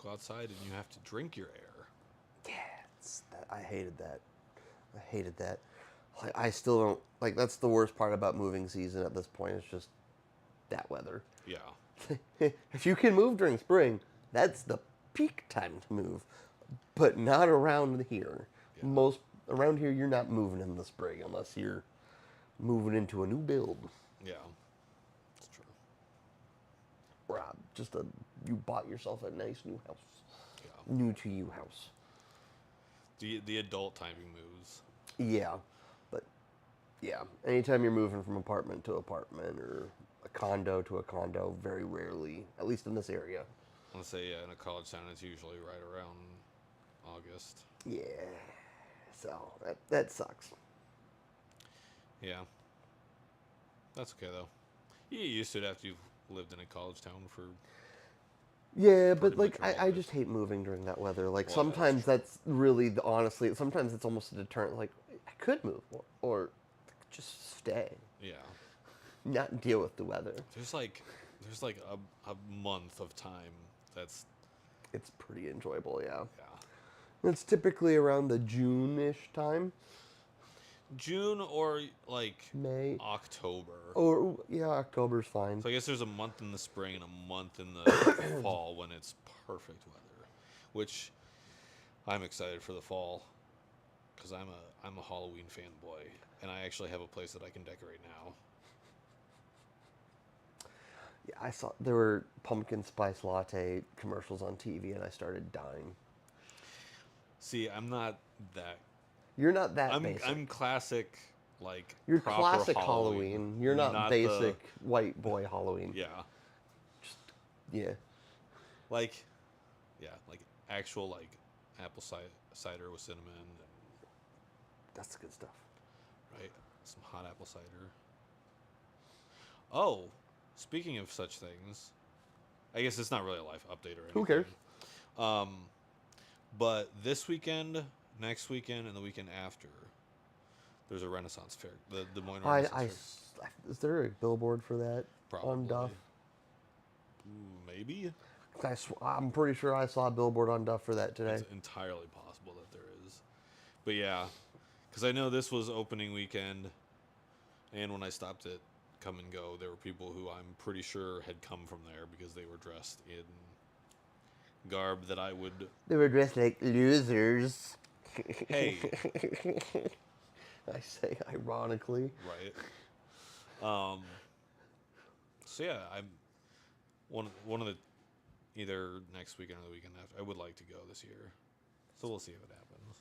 Go outside and you have to drink your air. Yeah, I hated that. I hated that. Like, I still don't like. That's the worst part about moving season at this point. Is just that weather. Yeah, If you can move during spring, that's the peak time to move, but not around here. yeah, Most around here, you're not moving in the spring unless you're moving into a new build. yeah. It's true. Or just a you bought yourself a nice new house, Yeah. new to you house. The adult timing moves. Yeah, but yeah, anytime you're moving from apartment to apartment or a condo to a condo, very rarely, at least in this area. Let's say yeah, in a college town, it's usually right around August. Yeah, so that sucks. Yeah, that's okay though. You get used to it after you've lived in a college town for Yeah, pretty but much like your whole I life. just hate moving during that weather. Like Well, yeah, sometimes that's really honestly, sometimes it's almost a deterrent. Like I could move or just stay, yeah. not deal with the weather. There's like a month of time that's It's pretty enjoyable, yeah. yeah. It's typically around the June-ish time, June or like May, October. or yeah, October's fine. So I guess there's a month in the spring and a month in the fall when it's perfect weather, which I'm excited for the fall because I'm a Halloween fanboy and I actually have a place that I can decorate now. Yeah, I saw there were pumpkin spice latte commercials on TV, and I started dying. See, I'm not that. You're not that basic. I'm classic, like You're proper classic Halloween. You're not basic white boy Halloween. Yeah, Just yeah. like yeah, like actual like apple cider with cinnamon, and, That's the good stuff. right? Some hot apple cider. Oh, speaking of such things, I guess it's not really a life update or anything. Who cares? Um, but this weekend, next weekend, and the weekend after, there's a Renaissance fair. The Des Moines Renaissance Fair. Is there a billboard for that Probably. on Duff? Ooh, maybe. I'm pretty sure I saw a billboard on Duff for that today. It's entirely possible that there is. But yeah, because I know this was opening weekend, and when I stopped at Come and Go, there were people who I'm pretty sure had come from there because they were dressed in garb that I would. They were dressed like losers. Hey, I say ironically. right? So yeah, I'm one of the either next weekend or the weekend after. I would like to go this year, so we'll see if it happens.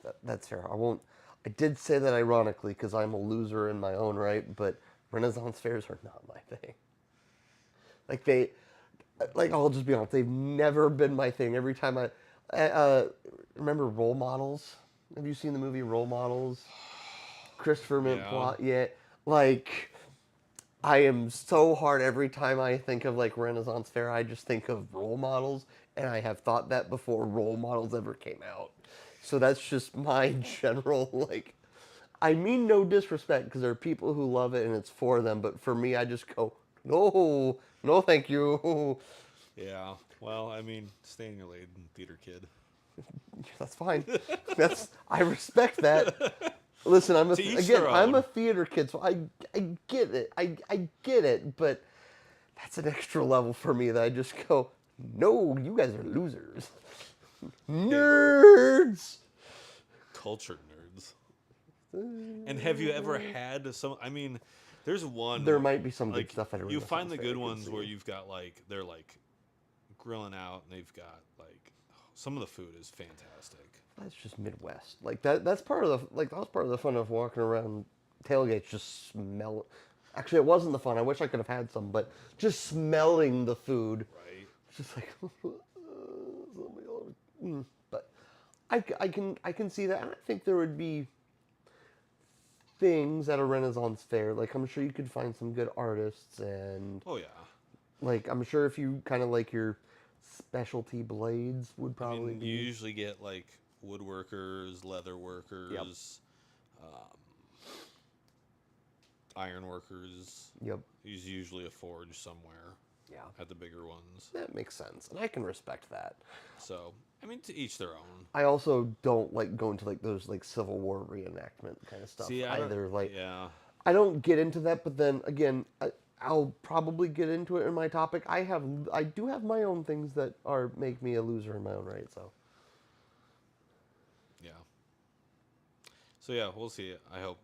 But That's fair. I won't. I did say that ironically because I'm a loser in my own right, but Renaissance fairs are not my thing. Like like I'll just be honest, they've never been my thing. Every time remember Role Models. Have you seen the movie Role Models? Christopher Yeah. Mintz, yeah, like I am so hard every time I think of like Renaissance Fair. I just think of Role Models, and I have thought that before Role Models ever came out. So that's just my general like. I mean no disrespect because there are people who love it and it's for them, but for me, I just go no, no, thank you. Yeah. Well, I mean, stay in your lane, theater kid. That's fine. That's I respect that. Listen, To each again, their I'm a own. theater kid, so I get it. I get it, but that's an extra level for me that I just go, no, you guys are losers. Hey, Nerds! culture nerds. And have you ever had some? I mean, there's one There might be some good like stuff at a you find Renaissance the fair good I can ones where see. you've got like they're like grilling out and they've got like some of the food is fantastic. That's just Midwest. Like that's part of the that was part of the fun of walking around tailgates, just smell. Actually, it wasn't the fun. I wish I could have had some, but just smelling the food, Right. it's just like. But I can see that, and I think there would be things at a Renaissance fair. Like I'm sure you could find some good artists, and Oh yeah. like I'm sure if you kind of like your specialty blades would I probably mean, you be. usually get like woodworkers, leather Yep. workers, iron workers. Yep. There's usually a forge somewhere Yeah. at the bigger ones. That makes sense, and I can respect that. So, I mean, to each their own. I also don't like going to like those like Civil War reenactment kind of stuff See, I don't. either. Like Yeah. I don't get into that, but then again, I'll probably get into it in my topic. I do have my own things that are make me a loser in my own right. So Yeah. So yeah, we'll see. I hope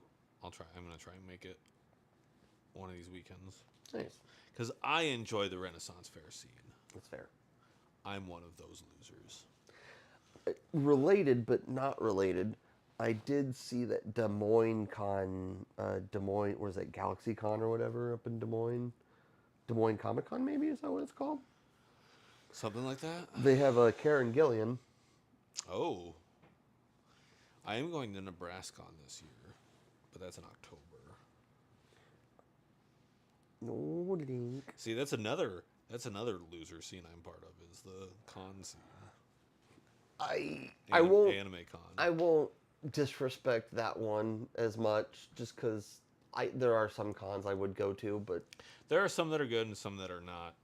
I'll try. I'm gonna try and make it one of these weekends nice, because I enjoy the Renaissance Fair scene. that's fair. I'm one of those losers. Related but not related. I did see that Des Moines Con, Des Moines, was it Galaxy Con or whatever up in Des Moines? Des Moines Comic Con, maybe is that what it's called? Something like that. They have a Karen Gillian. Oh, I am going to Nebraska on this year, but that's in October. No link. See, that's another loser scene I'm part of is the con scene. I won't Anime con. I won't disrespect that one as much just because there are some cons I would go to, but There are some that are good and some that are not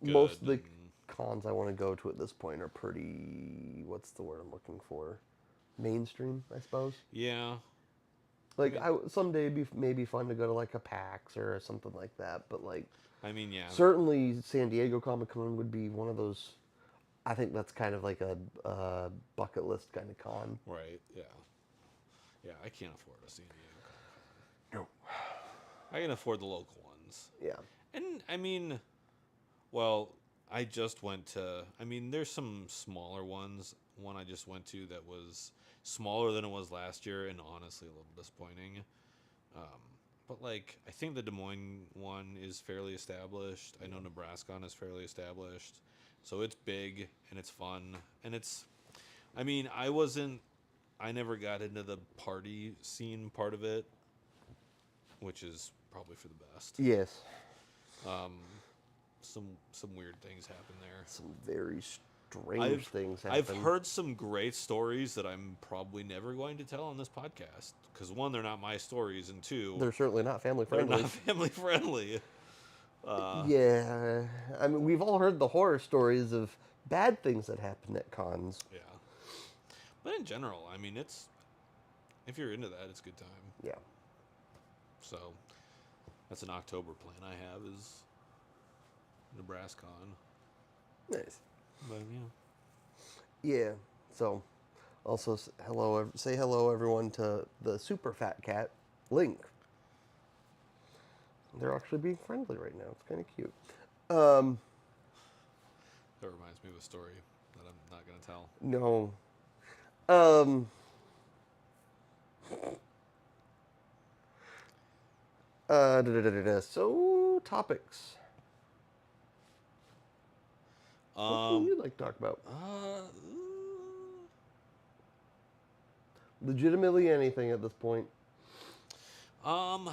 good. most of the cons I want to go to at this point are pretty, what's the word I'm looking for? Mainstream, I suppose. Yeah. Like someday it'd be maybe fun to go to like a PAX or something like that, but like I mean, yeah. certainly San Diego Comic Con would be one of those. I think that's kind of like a bucket list kind of con. Right. Yeah. Yeah. I can't afford a San Diego Comic No. Con. I can afford the local ones. Yeah. And I mean, well, I just went to. I mean, there's some smaller ones. One I just went to that was smaller than it was last year, and honestly a little disappointing. Um, but like, I think the Des Moines one is fairly established. I know Nebraska is fairly established, so it's big and it's fun and it's. I mean, I never got into the party scene part of it, which is probably for the best. Yes. Some weird things happen there. Some very strange things happen. I've heard some great stories that I'm probably never going to tell on this podcast because one, they're not my stories, and two, They're certainly not family they're friendly. not family friendly. Yeah. I mean, we've all heard the horror stories of bad things that happen at cons. Yeah, but in general, I mean, it's if you're into that, it's a good time. Yeah. So that's an October plan I have is Nebraska. Nice. But Yeah. So, also say hello everyone to the super fat cat, Link. They're actually being friendly right now. It's kind of cute. that reminds me of a story that I'm not gonna tell. No. So topics. What's one Um, you'd like to talk about? uh, Legitimately anything at this point. um,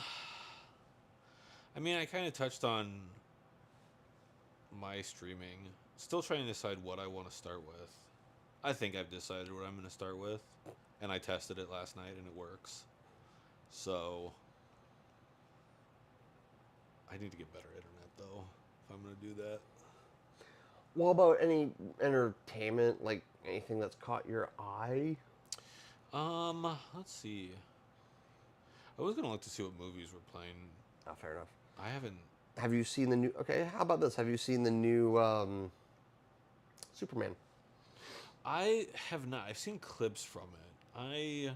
I mean, I kind of touched on my streaming. Still trying to decide what I want to start with. I think I've decided what I'm going to start with, and I tested it last night and it works. So I need to get better internet though if I'm going to do that. What about any entertainment, like anything that's caught your eye? Let's see. I was gonna look to see what movies we're playing. Oh, fair enough. I haven't. Have you seen the new? Okay, how about this? Have you seen the new Superman? I have not. I've seen clips from it. I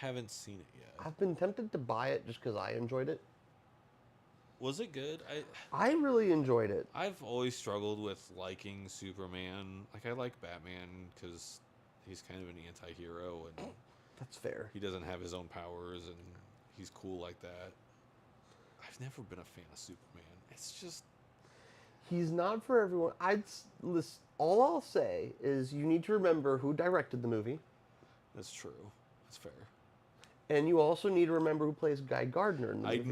haven't seen it yet. I've been tempted to buy it just because I enjoyed it. Was it good? I really enjoyed it. I've always struggled with liking Superman. Like I like Batman because he's kind of an anti-hero and That's fair. he doesn't have his own powers and he's cool like that. I've never been a fan of Superman. It's just He's not for everyone. Listen, all I'll say is you need to remember who directed the movie, that's true. That's fair. and you also need to remember who plays Guy Gardner in the movie.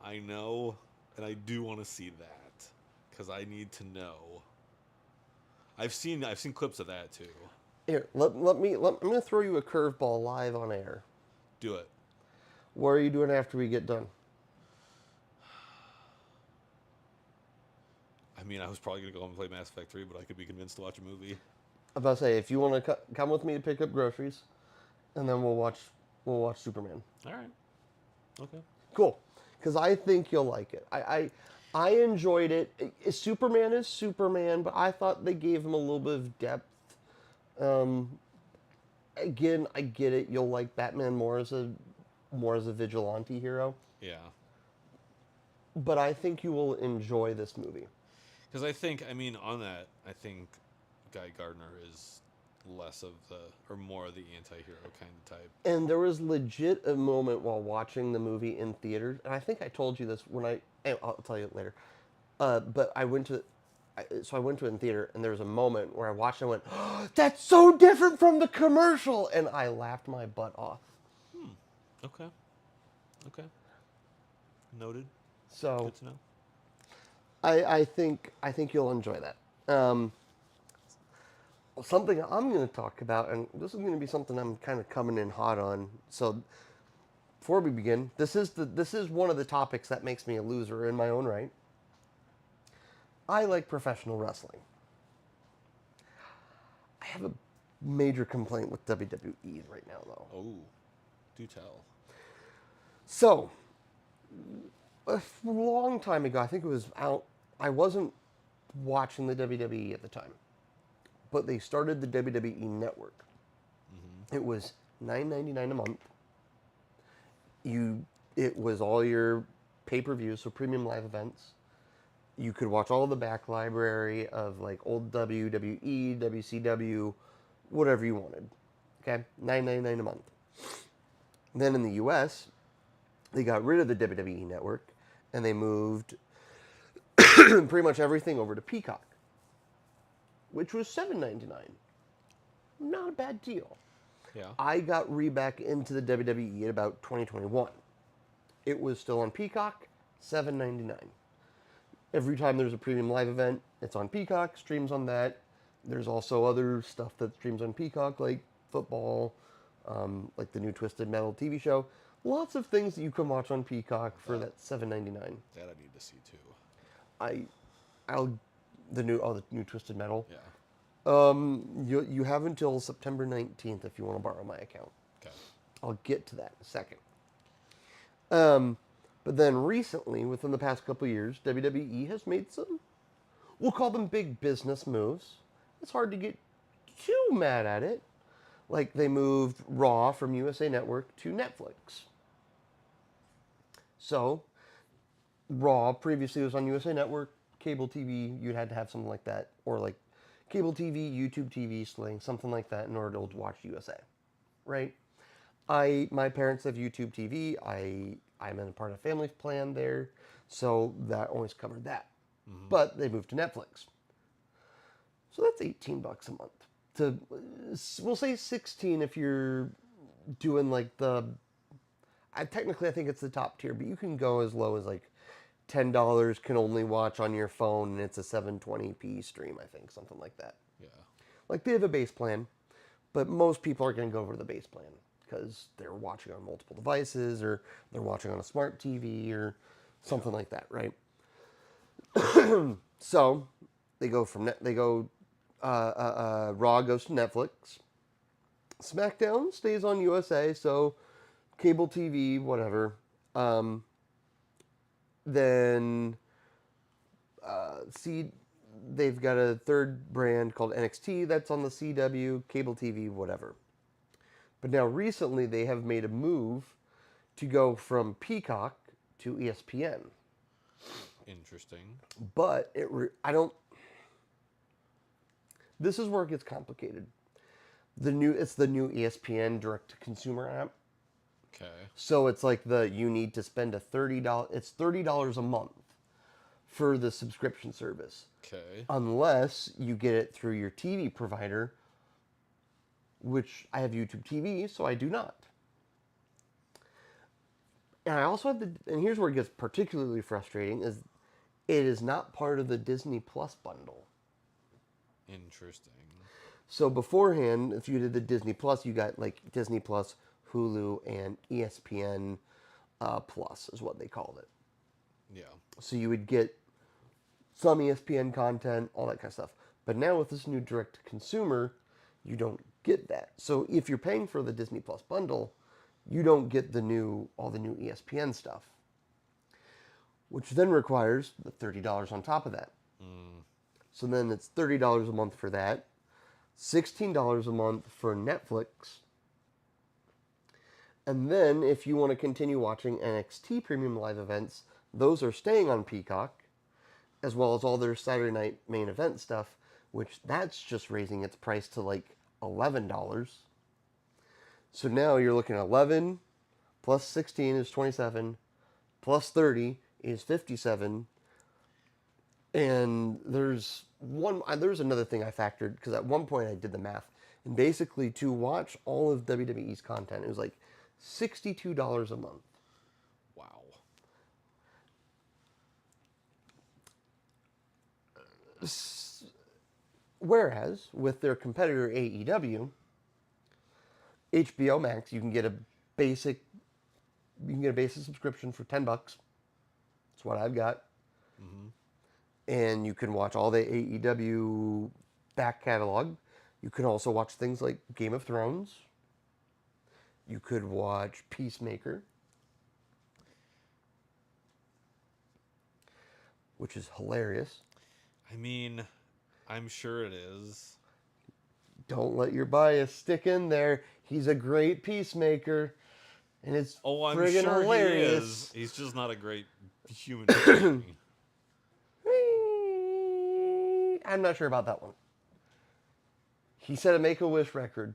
I know, and I do want to see that because I need to know. I've seen clips of that too. Here, I'm going to throw you a curveball live on air. Do it. What are you doing after we get done? I mean, I was probably gonna go home and play Mass Effect 3, but I could be convinced to watch a movie. I'm about to say, if you want to come with me to pick up groceries, and then we'll watch Superman. All right. Okay. Cool, because I think you'll like it. I enjoyed it. Superman is Superman, but I thought they gave him a little bit of depth. Again, I get it. You'll like Batman more as a vigilante hero, Yeah. but I think you will enjoy this movie. Because I mean, on that, I think Guy Gardner is less of the, or more of the anti-hero kind of type. And there was legit a moment while watching the movie in theaters, and I think I told you this I'll tell you later. But I went to it in theater, and there was a moment where I watched it and went, oh, "That's so different from the commercial," and I laughed my butt off. Okay. Okay. Noted. So Good to know. I think you'll enjoy that. Something I'm going to talk about, and this is going to be something I'm kind of coming in hot on. So before we begin, this is one of the topics that makes me a loser in my own right. I like professional wrestling. I have a major complaint with WWE right now, though. Oh, do tell. So, a long time ago, I think it was out. I wasn't watching the WWE at the time, but they started the WWE Network. It was $9.99 a month. It was all your pay-per-views, so premium live events. You could watch all the back library of like old WWE, WCW, whatever you wanted. Okay, $9.99 a month. Then in the U.S., they got rid of the WWE Network and they moved pretty much everything over to Peacock, which was $7.99. Not a bad deal. Yeah. I got back into the WWE at about 2021. It was still on Peacock, $7.99. Every time there's a premium live event, it's on Peacock, streams on that. There's also other stuff that streams on Peacock, like football, like the new Twisted Metal TV show. Lots of things that you can watch on Peacock for that $7.99. That I need to see too. The new Twisted Metal. Yeah. You have until September 19th if you want to borrow my account. Okay. I'll get to that in a second. But then recently, within the past couple of years, WWE has made some, we'll call them big business moves. It's hard to get too mad at it. Like they moved Raw from USA Network to Netflix. So, Raw previously was on USA Network, cable TV, you'd had to have something like that. Or like cable TV, YouTube TV, Sling, something like that in order to watch USA. Right? My parents have YouTube TV. I'm in a part of family plan there, so that always covered that. but they moved to Netflix. So that's $18 a month. To we'll say 16 if you're doing like technically I think it's the top tier, but you can go as low as like $10 can only watch on your phone, and it's a 720p stream, I think, something like that. Yeah. Like they have a base plan, but most people are going to go over the base plan because they're watching on multiple devices or they're watching on a smart TV or something like that, right? So they go Raw goes to Netflix. SmackDown stays on USA, so cable TV, whatever. Then they've got a third brand called NXT that's on the CW, cable TV, whatever. But now recently they have made a move to go from Peacock to ESPN. Interesting. But I don't. This is where it gets complicated. It's the new ESPN direct to consumer app. Okay. So it's like you need to spend it's $30 a month for the subscription service. Okay. Unless you get it through your TV provider, which I have YouTube TV, so I do not. And I also have and here's where it gets particularly frustrating, is it is not part of the Disney Plus bundle. Interesting. So beforehand, if you did the Disney Plus, you got like Disney Plus, Hulu, and ESPN Plus is what they called it. Yeah. So you would get some ESPN content, all that kind of stuff. But now with this new direct-to-consumer, you don't get that. So if you're paying for the Disney Plus bundle, you don't get all the new ESPN stuff, which then requires the $30 on top of that. So then it's $30 a month for that, $16 a month for Netflix. And then if you want to continue watching NXT Premium Live events, those are staying on Peacock, as well as all their Saturday night main event stuff, which that's just raising its price to like $11. So now you're looking at 11 plus 16 is 27, plus 30 is 57. And there's another thing I factored, because at one point I did the math, and basically to watch all of WWE's content, it was like $62 a month. Wow. Whereas with their competitor AEW, HBO Max, you can get a basic subscription for $10. That's what I've got. And you can watch all the AEW back catalog. You can also watch things like Game of Thrones. You could watch Peacemaker, which is hilarious. I mean, I'm sure it is. Don't let your bias stick in there. He's a great Peacemaker, and it's I'm friggin' sure hilarious. he is. He's just not a great human being. I'm not sure about that one. He set a Make-A-Wish record.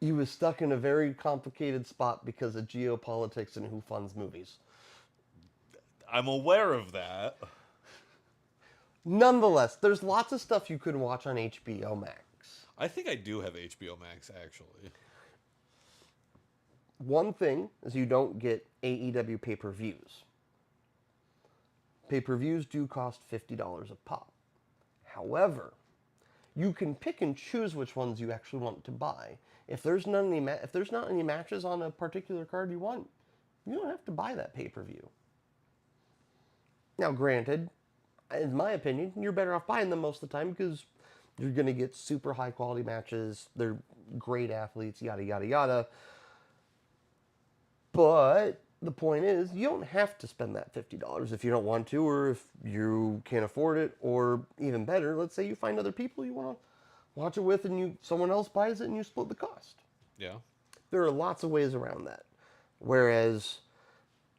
He was stuck in a very complicated spot because of geopolitics and who funds movies. I'm aware of that. Nonetheless, there's lots of stuff you could watch on HBO Max. I think I do have HBO Max, actually. One thing is you don't get AEW pay-per-views. Pay-per-views do cost $50 a pop. However, you can pick and choose which ones you actually want to buy. If there's not any matches on a particular card you want, you don't have to buy that pay-per-view. Now, granted, in my opinion, you're better off buying them most of the time because you're going to get super high-quality matches. They're great athletes, yada, yada, yada. But the point is, you don't have to spend that $50 if you don't want to, or if you can't afford it, or even better, let's say you find other people you want to watch it with and someone else buys it and you split the cost. Yeah. There are lots of ways around that. Whereas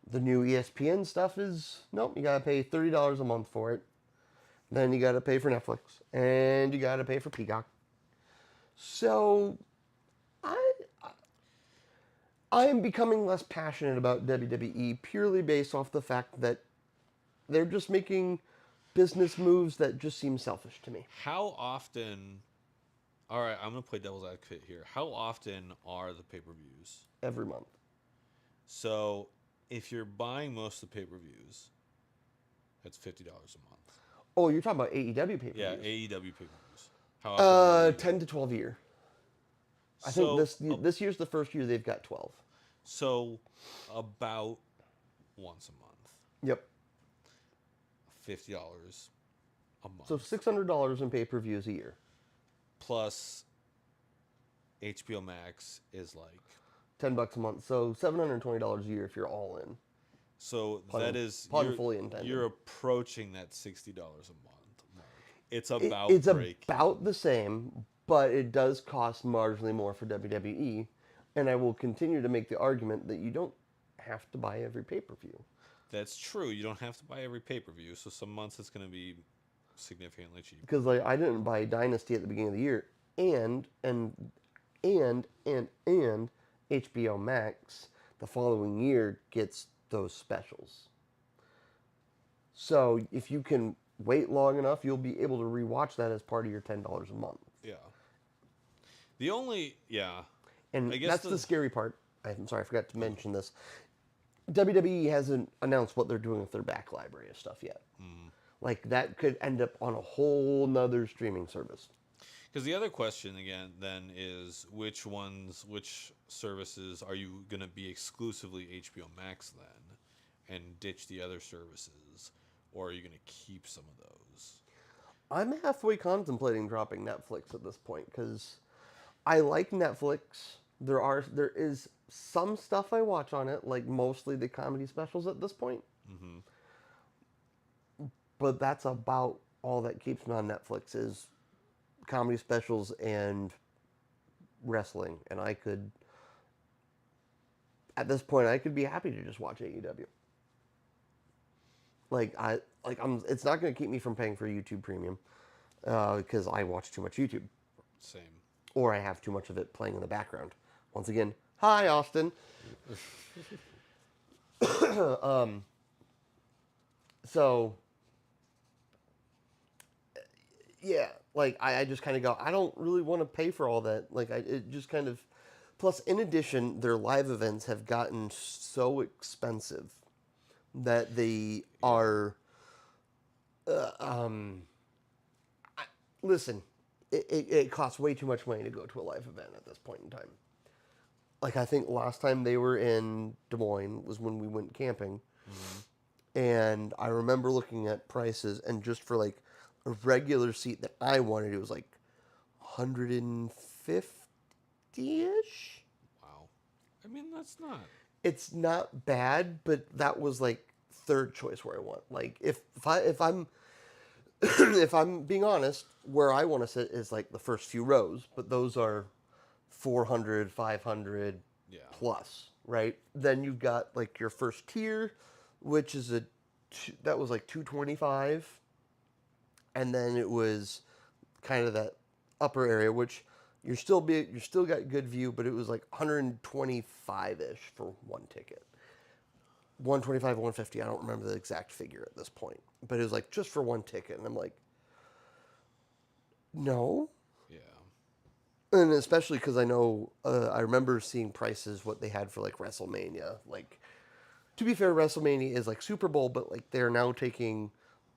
the new ESPN stuff is, nope, you got to pay $30 a month for it. Then you got to pay for Netflix. And you got to pay for Peacock. So, I am becoming less passionate about WWE purely based off the fact that they're just making business moves that just seem selfish to me. How often? All right, I'm gonna play devil's advocate here. How often are the pay-per-views? Every month. So, if you're buying most of the pay-per-views, that's $50 a month. Oh, you're talking about AEW Yeah, pay-per-views. AEW pay-per-views. How often are they? 10 to 12 a year. I think So, this year's the first year they've got 12. so about once a month, Yep. $50 a month, So $600 in pay-per-views a year. plus HBO Max is like $10 a month. So $720 a year if you're all in. so Pun, that is pun fully intended. you're approaching that $60 a month mark. It's It- about it's break. about the same, but it does cost marginally more for WWE. And I will continue to make the argument that you don't have to buy every pay-per-view. That's true. You don't have to buy every pay-per-view. So some months it's going to be significantly cheaper. Because like I didn't buy Dynasty at the beginning of the year, and HBO Max the following year gets those specials. So if you can wait long enough, you'll be able to rewatch that as part of your $10 a month. Yeah. The only And I guess that's the scary part. I'm sorry, I forgot to mention this. WWE hasn't announced what they're doing with their back library of stuff yet. Like that could end up on a whole nother streaming service. because the other question again then is which services are you going to be exclusively HBO Max then, and ditch the other services, or are you going to keep some of those? I'm halfway contemplating dropping Netflix at this point because I like Netflix. There is some stuff I watch on it, like mostly the comedy specials at this point. Mm-hmm. But that's about all that keeps me on Netflix is comedy specials and wrestling. And I could, at this point, I could be happy to just watch AEW. It's not going to keep me from paying for YouTube Premium because I watch too much YouTube, Same. or I have too much of it playing in the background. Once again, hi Austin. So yeah, like I just kind of go, I don't really want to pay for all that. It just kind of. Plus, in addition, their live events have gotten so expensive that they are. Listen, it costs way too much money to go to a live event at this point in time. Like I think last time they were in Des Moines was when we went camping, and I remember looking at prices, and just for like a regular seat that I wanted, it was like 150-ish. Wow. I mean, that's not. It's not bad, but that was like third choice where I want. Like if I'm if I'm being honest, where I want to sit is like the first few rows, but those are 400, 500 Yeah. plus, right? Then you've got like your first tier, which is that was like 225, and then it was kind of that upper area, which you're still got good view, but it was like 125-ish for one ticket. 125, 150, I don't remember the exact figure at this point. But it was like just for one ticket, and I'm like, no. Yeah. And especially because I know, I remember seeing prices, what they had for like WrestleMania. Like, to be fair, WrestleMania is like Super Bowl, but like they're now taking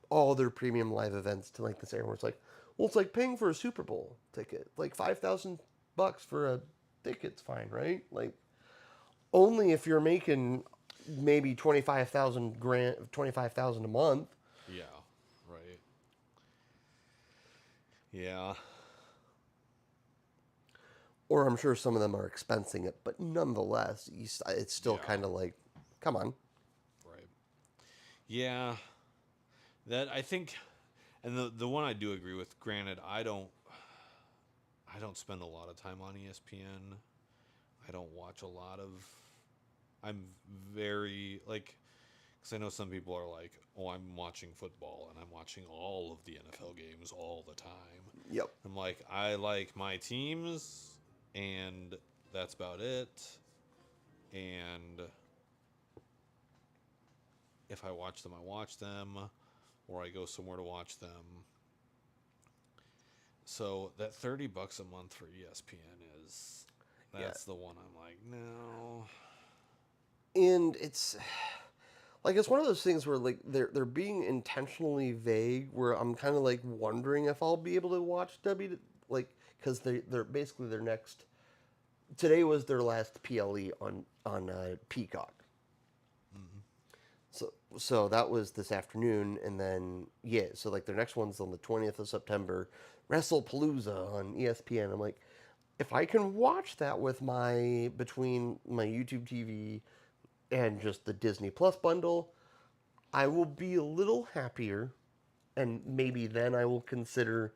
all their premium live events to like this area where it's like, well, it's like paying for a Super Bowl ticket. Like $5,000 for a ticket's fine, right? Like, only if you're making maybe 25,000 a month. Yeah. Right. Yeah. Or I'm sure some of them are expensing it, but nonetheless, it's still kind of like, come on. Right. Yeah. That I think, and the one I do agree with. Granted, I don't spend a lot of time on ESPN. I don't watch a lot of. I'm very like, because I know some people are like, oh, I'm watching football and I'm watching all of the NFL games all the time. Yep. I'm like, I like my teams, and that's about it. and if I watch them, I watch them, or I go somewhere to watch them. So that $30 a month for ESPN is Yeah. that's the one I'm like, no. And it's like it's one of those things where like they're being intentionally vague where I'm kind of like wondering if I'll be able to watch like cuz they're basically their next today was their last PLE on Peacock. Mm-hmm. So that was this afternoon, and then yeah, so like their next one's on the 20th of September, WrestlePalooza on ESPN. I'm like, if I can watch that with my between my YouTube TV and just the Disney Plus bundle, I will be a little happier, and maybe then I will consider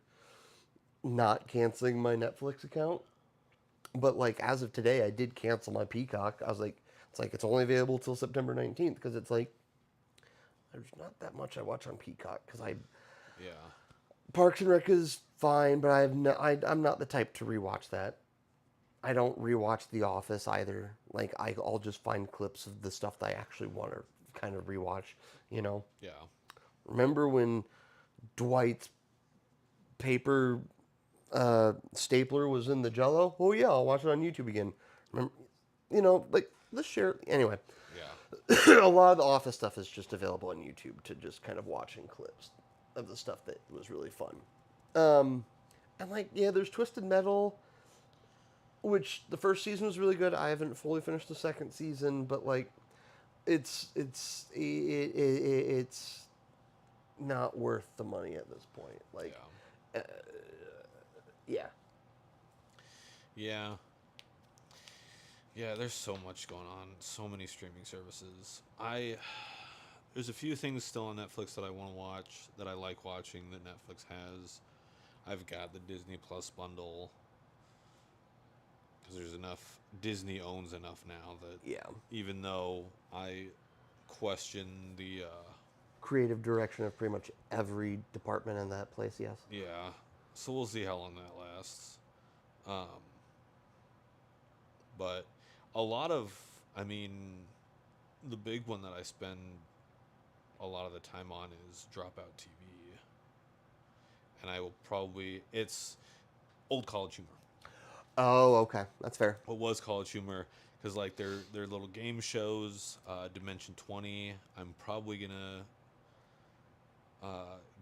not canceling my Netflix account. But like as of today, I did cancel my Peacock. I was like, it's only available till September 19th because it's like there's not that much I watch on Peacock because I Yeah. Parks and Rec is fine, but I'm not the type to rewatch that. I don't rewatch The Office either. Like I'll just find clips of the stuff that I actually want to kind of rewatch. You know, Yeah. remember when Dwight's paper stapler was in the Jello? Oh yeah, I'll watch it on YouTube again. Remember, like let's share. Anyway, Yeah. a lot of the Office stuff is just available on YouTube to just kind of watch in clips of the stuff that was really fun. And like, yeah, there's Twisted Metal, which the first season was really good. I haven't fully finished the second season, but like, it's not worth the money at this point. Like, Yeah. yeah, Yeah. Yeah, there's so much going on. So many streaming services. There's a few things still on Netflix that I want to watch that I like watching that Netflix has. I've got the Disney Plus bundle because there's enough. Disney owns enough now that yeah. even though I question the Creative direction of pretty much every department in that place. Yes. yeah, so we'll see how long that lasts. Um, but a lot of, I mean, the big one that I spend a lot of the time on is Dropout TV, and I will probably it's old College Humor. Oh, okay, that's fair. What was College Humor? Because like their little game shows, Dimension 20. I'm probably gonna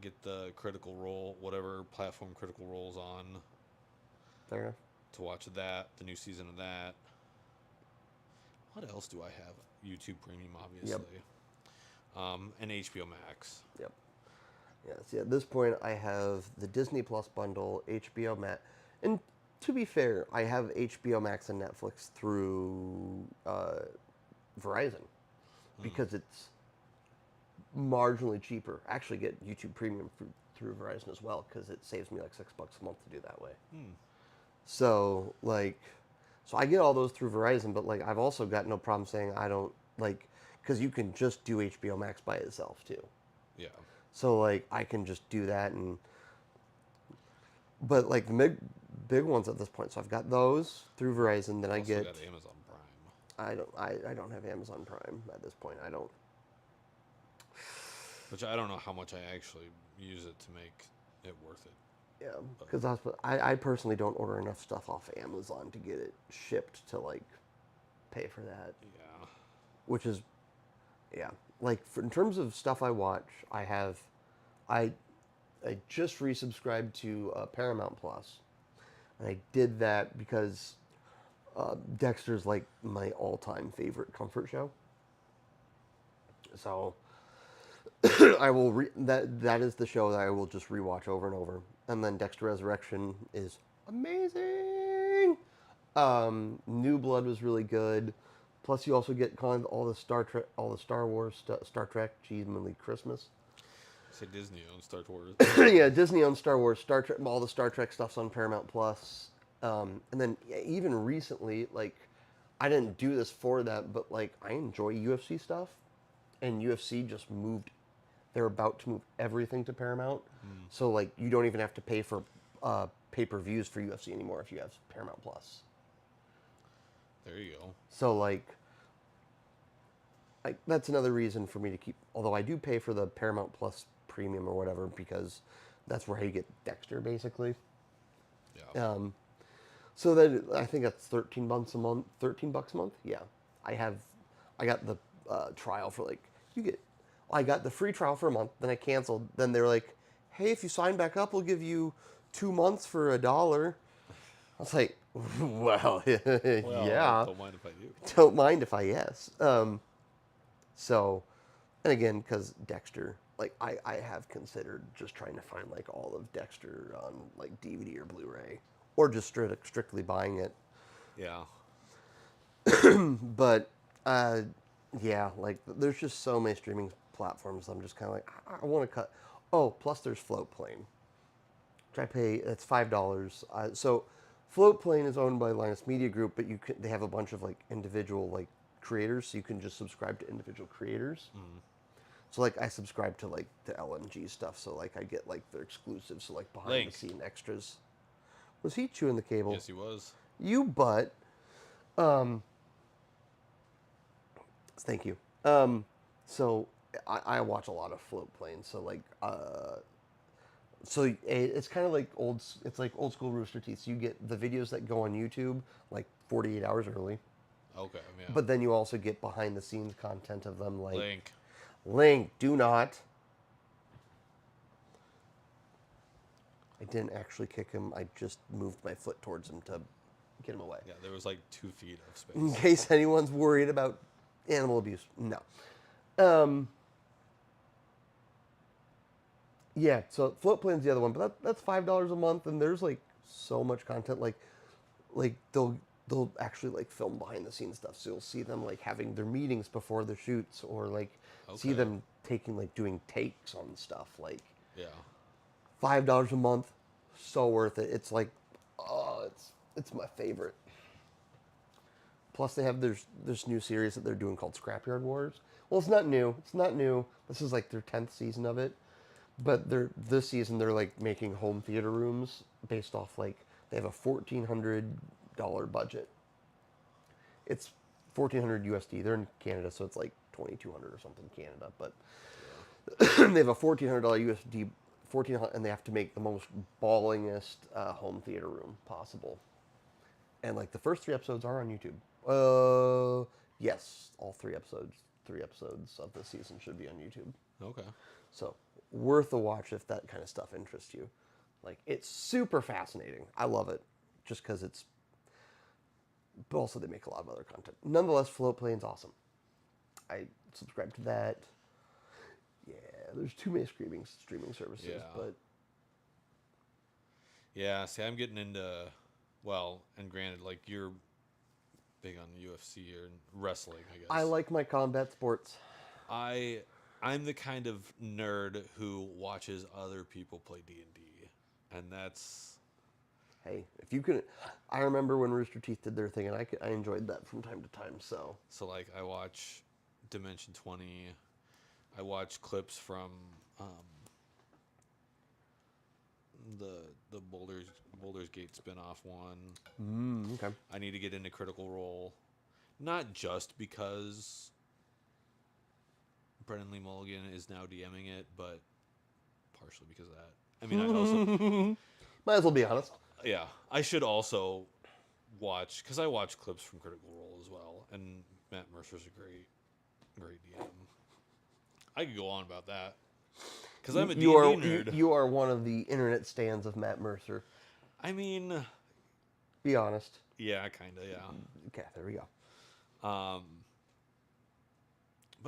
get the Critical Role, whatever platform Critical Role's on, Fair enough. to watch that. The new season of that. What else do I have? YouTube Premium, Yep. obviously, and HBO Max. Yep. Yeah, see, at this point, I have the Disney Plus bundle, HBO Max, and to be fair, I have HBO Max and Netflix through Verizon because it's marginally cheaper. I actually get YouTube Premium through Verizon as well because it saves me like $6 a month to do that way. So like, so I get all those through Verizon, but like I've also got no problem saying I don't like because you can just do HBO Max by itself too. Yeah. So like I can just do that but like the big ones at this point. So I've got those through Verizon. Then I Also get got Amazon Prime, I don't have Amazon Prime at this point. I don't. which I don't know how much I actually use it to make it worth it. Yeah, But because I personally don't order enough stuff off Amazon to get it shipped to like pay for that, yeah. which is yeah. Like in terms of stuff I watch, I I just resubscribed to Paramount Plus, and I did that because Dexter's like my all-time favorite comfort show. So I will that is the show that I will just rewatch over and over. And then Dexter Resurrection is amazing. New Blood was really good. Plus, you also get kind of all the Star Trek, all the Star Wars, Star Trek, Genuinely Christmas. Say Disney owns Star Wars. Yeah, Disney owns Star Wars, Star Trek, all the Star Trek stuff's on Paramount Plus. And then yeah, even recently, like, I didn't do this for that, but like, I enjoy UFC stuff, and UFC just moved. They're about to move everything to Paramount, so like, you don't even have to pay for pay-per-views for UFC anymore if you have Paramount Plus. There you go. So like, that's another reason for me to keep. Although I do pay for the Paramount Plus premium or whatever because that's where you get Dexter basically. Yeah. So then I think that's $13 a month. $13 a month. Yeah, I have. I got the trial for like you get. I got the free trial for a month. Then I canceled. Then they're like, "Hey, if you sign back up, we'll give you 2 months for $1." I was like, "Well, Well, yeah, don't mind if I do. don't mind if I yes." So, and again, because Dexter, like I have considered just trying to find like all of Dexter on like DVD or Blu-ray, or just strictly buying it. Yeah. But yeah, like there's just so many streaming platforms. I'm just kind of like I want to cut. Oh, plus there's Floatplane, which I pay. It's $5. So Floatplane is owned by Linus Media Group, but they have a bunch of like individual like creators, so you can just subscribe to individual creators. So like I subscribe to like the LMG stuff, so like I get like their exclusives, so like behind the Link. scene extras. Was he chewing the cable? Yes, he was. You butt. Thank you. So I watch a lot of Floatplane, so like so it's kind of like it's like old school Rooster Teeth. So you get the videos that go on YouTube like 48 hours early, Okay. Yeah. but then you also get behind the scenes content of them like Link. Link, do not. I didn't actually kick him. I just moved my foot towards him to get him away. Yeah, there was like 2 feet of In space. case anyone's worried about animal abuse. No. Um, yeah, so Floatplane's the other one, but that's $5 a month, and there's like so much content. Like they'll actually like film behind the scenes stuff, so you'll see them like having their meetings before the shoots, or like see Okay. them taking like doing takes on stuff. Like Yeah. $5 a month, so worth it. It's like, oh, it's my favorite. Plus, they have this new series that they're doing called Scrapyard Wars. Well, it's not new. It's not new. This is like their 10th season of it. But this season they're like making home theater rooms based off like they have a $1,400 budget. It's 1,400 USD. They're in Canada, so it's like 2,200 or something Canada. But they have a $1,400 USD 14, and they have to make the most ballingest home theater room possible. And like the first 3 episodes are on YouTube. Yes, all 3 episodes. 3 episodes of the season should be on YouTube. Okay. So worth a watch if that kind of stuff interests you. Like it's super fascinating. I love it, just because it's. But also they make a lot of other content. Nonetheless, Floatplane's awesome. I subscribe to that. Yeah, there's too many streaming services, Yeah. but Yeah. See, I'm getting into, well, and granted, like you're big on UFC or wrestling, I guess. I like my combat sports. I'm the kind of nerd who watches other people play D&D, and that's Hey, if you can, I remember when Rooster Teeth did their thing, and I enjoyed that from time to time. So so like I watch Dimension 20. I watch clips from the Baldur's Gate spinoff one. okay. I need to get into Critical Role, not just because Brendan Lee Mulligan is now DMing it, but partially because of that. I mean, I also Might as well be honest. yeah, I should also watch, because I watch clips from Critical Role as well, and Matt Mercer's a great DM. I could go on about that because I'm a D&D nerd. You are one of the internet stands of Matt Mercer. I mean, Be honest. yeah, kind of, yeah. Okay, there we go. But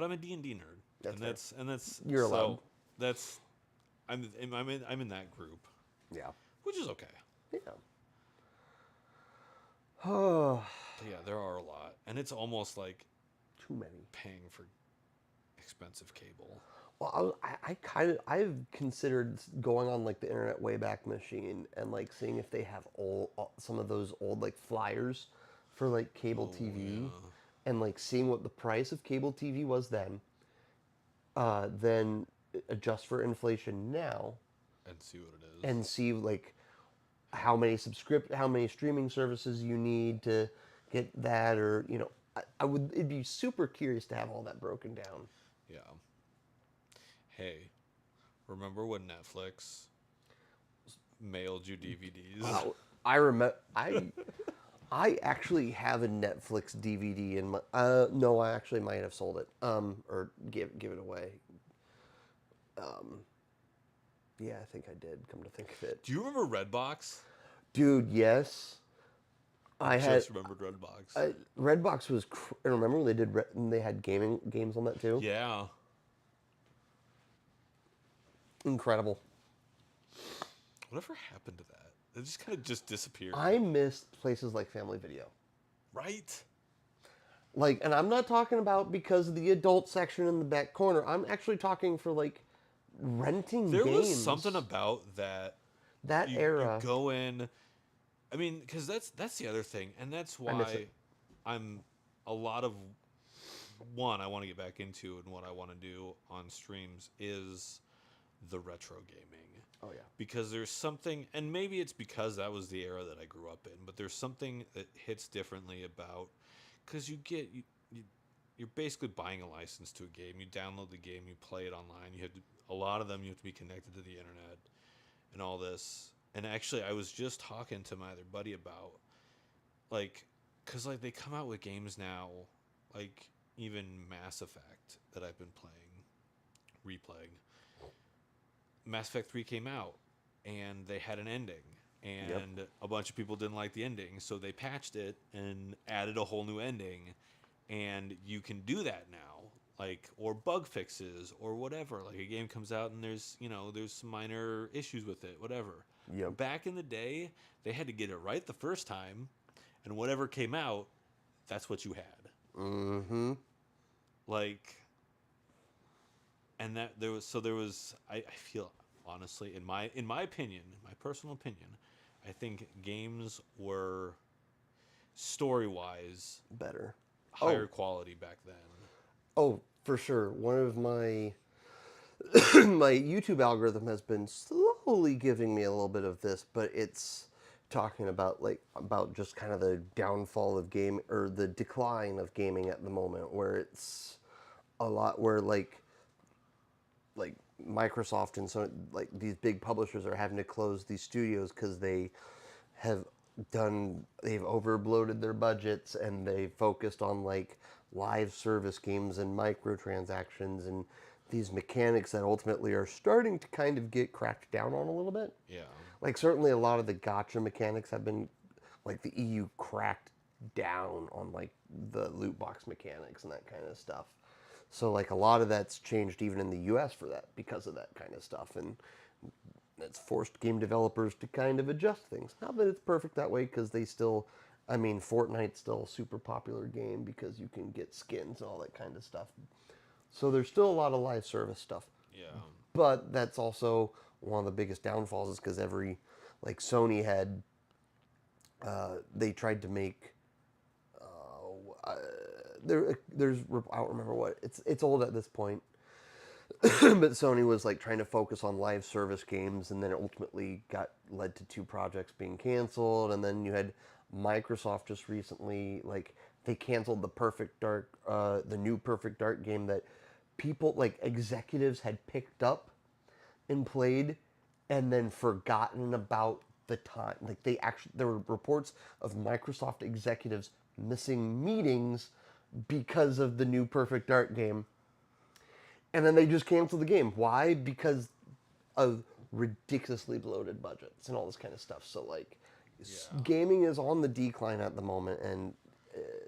I'm a D&D nerd, That's and that's You're so allowed. that's I'm in that group, Yeah. which is okay. Yeah. Oh, But yeah, there are a lot, and it's almost like too many. paying for expensive cable. Well, I've considered going on like the Internet Wayback Machine and like seeing if they have some of those old like flyers for like cable TV, Yeah. and like seeing what the price of cable TV was then adjust for inflation now, And see what it is. and see like how many streaming services you need to get that, or I would. It'd be super curious to have all that broken down. Yeah. Hey, remember when Netflix mailed you DVDs? I remember. I actually have a Netflix DVD in my. No, I actually might have sold it. Or give it away. Yeah, I think I did. Come to think of it, Do you remember Redbox? dude. Yes, I I had. just remembered Redbox. Redbox was. And remember when they did? They had gaming games on that too. Yeah. Incredible. Whatever happened to that? It just kind of just disappeared. I missed places like Family Video. Right? Like, and I'm not talking about because of the adult section in the back corner. I'm actually talking for like renting There was games. something about that. That You era. go in. I mean, because that's the other thing, and that's I miss why it. I'm a lot of one I want to get back into and what I want to do on streams is the retro gaming. Oh yeah. Because there's something, and maybe it's because that was the era that I grew up in, but there's something that hits differently about, because you're basically buying a license to a game. You download the game, you play it online. A lot of them you have to be connected to the internet and all this. And actually, I was just talking to my other buddy about, like, because like they come out with games now, like even Mass Effect that I've been replaying. Mass Effect 3 came out and they had an ending Yep. and a bunch of people didn't like the ending, so they patched it and added a whole new ending, and you can do that now, like, or bug fixes or whatever. Like a game comes out and there's some minor issues with it, whatever. Yep. Back in the day, they had to get it right the first time, and whatever came out, that's what you had. Mm-hmm. Like, and that there was I feel honestly in my opinion, my personal opinion, I think games were story wise Better. higher quality back then. Oh, for sure. One of my my YouTube algorithm has been slowly giving me a little bit of this, but it's talking about about just kind of the downfall of game or the decline of gaming at the moment, where it's a lot where like Microsoft and so like these big publishers are having to close these studios because have they've overbloated their budgets and they focused on like live service games and microtransactions and these mechanics that ultimately are starting to kind of get cracked down on a little bit. Yeah. Like certainly a lot of the gotcha mechanics have been like the EU cracked down on like the loot box mechanics and that kind of stuff. So like a lot of that's changed even in the US for that because of that kind of stuff, and it's forced game developers to kind of adjust things. Not that it's perfect that way because they still, I mean, Fortnite's still a super popular game because you can get skins and all that kind of stuff. So there's still a lot of live service stuff. Yeah. But that's also one of the biggest downfalls is because like Sony had, they tried to make, there's, I don't remember what, it's old at this point, but Sony was like trying to focus on live service games, and then it ultimately led to two projects being canceled, and then you had Microsoft just recently, like they canceled the new Perfect Dark game that people like executives had picked up and played and then forgotten about the time. Like there were reports of Microsoft executives missing meetings because of the new Perfect Dark game. And then they just canceled the game. Why? Because of ridiculously bloated budgets and all this kind of stuff. So like Yeah. gaming is on the decline at the moment, and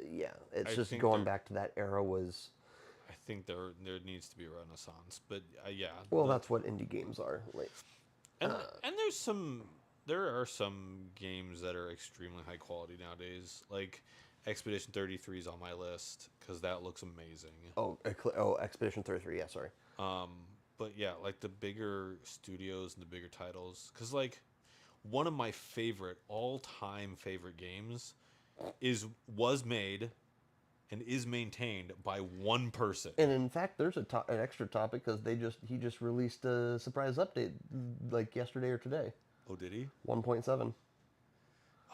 yeah, it's I just think going back to that era was. I think there needs to be a renaissance, but yeah. Well, that's what indie games are. Like, And and there are some games that are extremely high quality nowadays. Like Expedition 33 is on my list because that looks amazing. Expedition 33. Yeah, sorry. Um, but yeah, like the bigger studios and the bigger titles, because like one of my all-time favorite games was made and is maintained by one person. And in fact, there's an extra topic because he just released a surprise update like yesterday or today. Oh, did he? 1.7.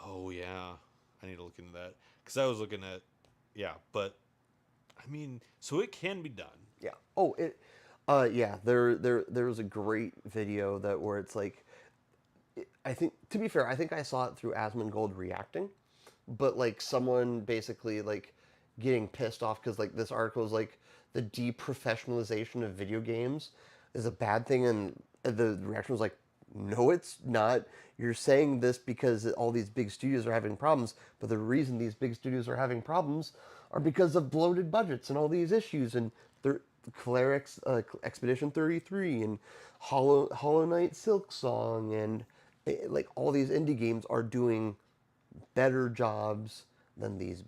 Oh yeah, I need to look into that because I was looking at yeah, but I mean, so it can be done. Yeah. Oh, yeah. There was a great video that where it's like, I think to be fair, I think I saw it through Asmongold reacting, but like someone basically like getting pissed off because like this article is like the deprofessionalization of video games is a bad thing, and the reaction was like, no, it's not. You're saying this because all these big studios are having problems, but the reason these big studios are having problems are because of bloated budgets and all these issues, and they're Cleric's Expedition 33 and Hollow Knight Silk Song and like all these indie games are doing better jobs than these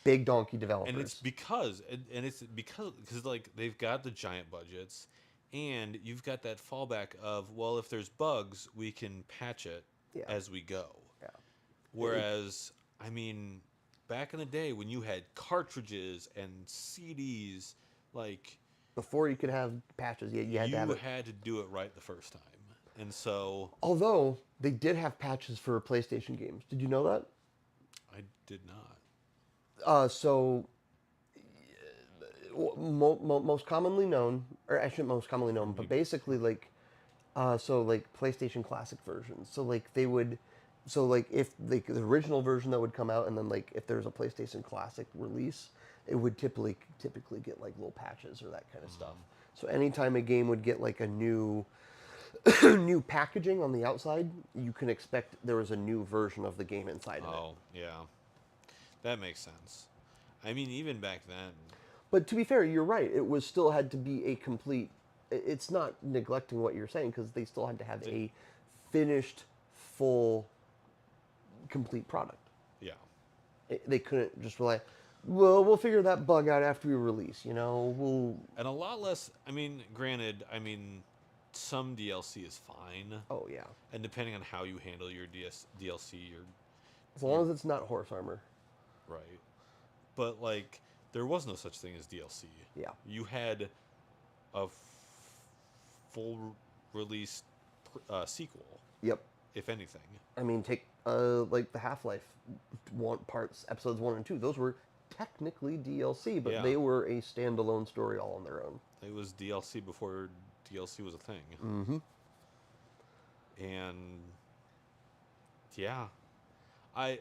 big donkey And it's developers. because and it's because like they've got the giant budgets, and you've got that fallback of, well, if there's bugs, we can patch it Yeah, as we go. yeah. It, Whereas, I mean, back in the day when you had cartridges and CDs, like, before you could have patches, you had to have you it. had to do it right the first time. And so Although they did have patches for PlayStation games. Did you know that? I did not. So most commonly known, or I shouldn't most commonly known, but basically like, so like PlayStation Classic versions. So like they would, so like if like the original version that would come out, and then like if there's a PlayStation Classic release, it would typically get like little patches or that kind of stuff. So anytime a game would get like a new new packaging on the outside, you can expect there was a new version of the game inside of it. Oh, yeah. That makes sense. I mean, even back then, But to be fair, you're right. It was still had to be a complete. It's not neglecting what you're saying because they still had to have the, a finished, full, complete product. yeah. They couldn't just rely. Well, we'll figure that bug out after we release. You know, we'll. And a lot less, I mean, granted, I mean, some DLC is fine. Oh yeah, And depending on how you handle your DLC, as you're long as it's not horse armor. right. But, like, there was no such thing as DLC. Yeah. You had a full release sequel, Yep. if anything. I mean, take like the Half Life one parts, episodes 1 and 2. Those were technically DLC, but Yeah. they were a standalone story all on their own. It was DLC before DLC was a thing. Mm-hmm. And yeah, I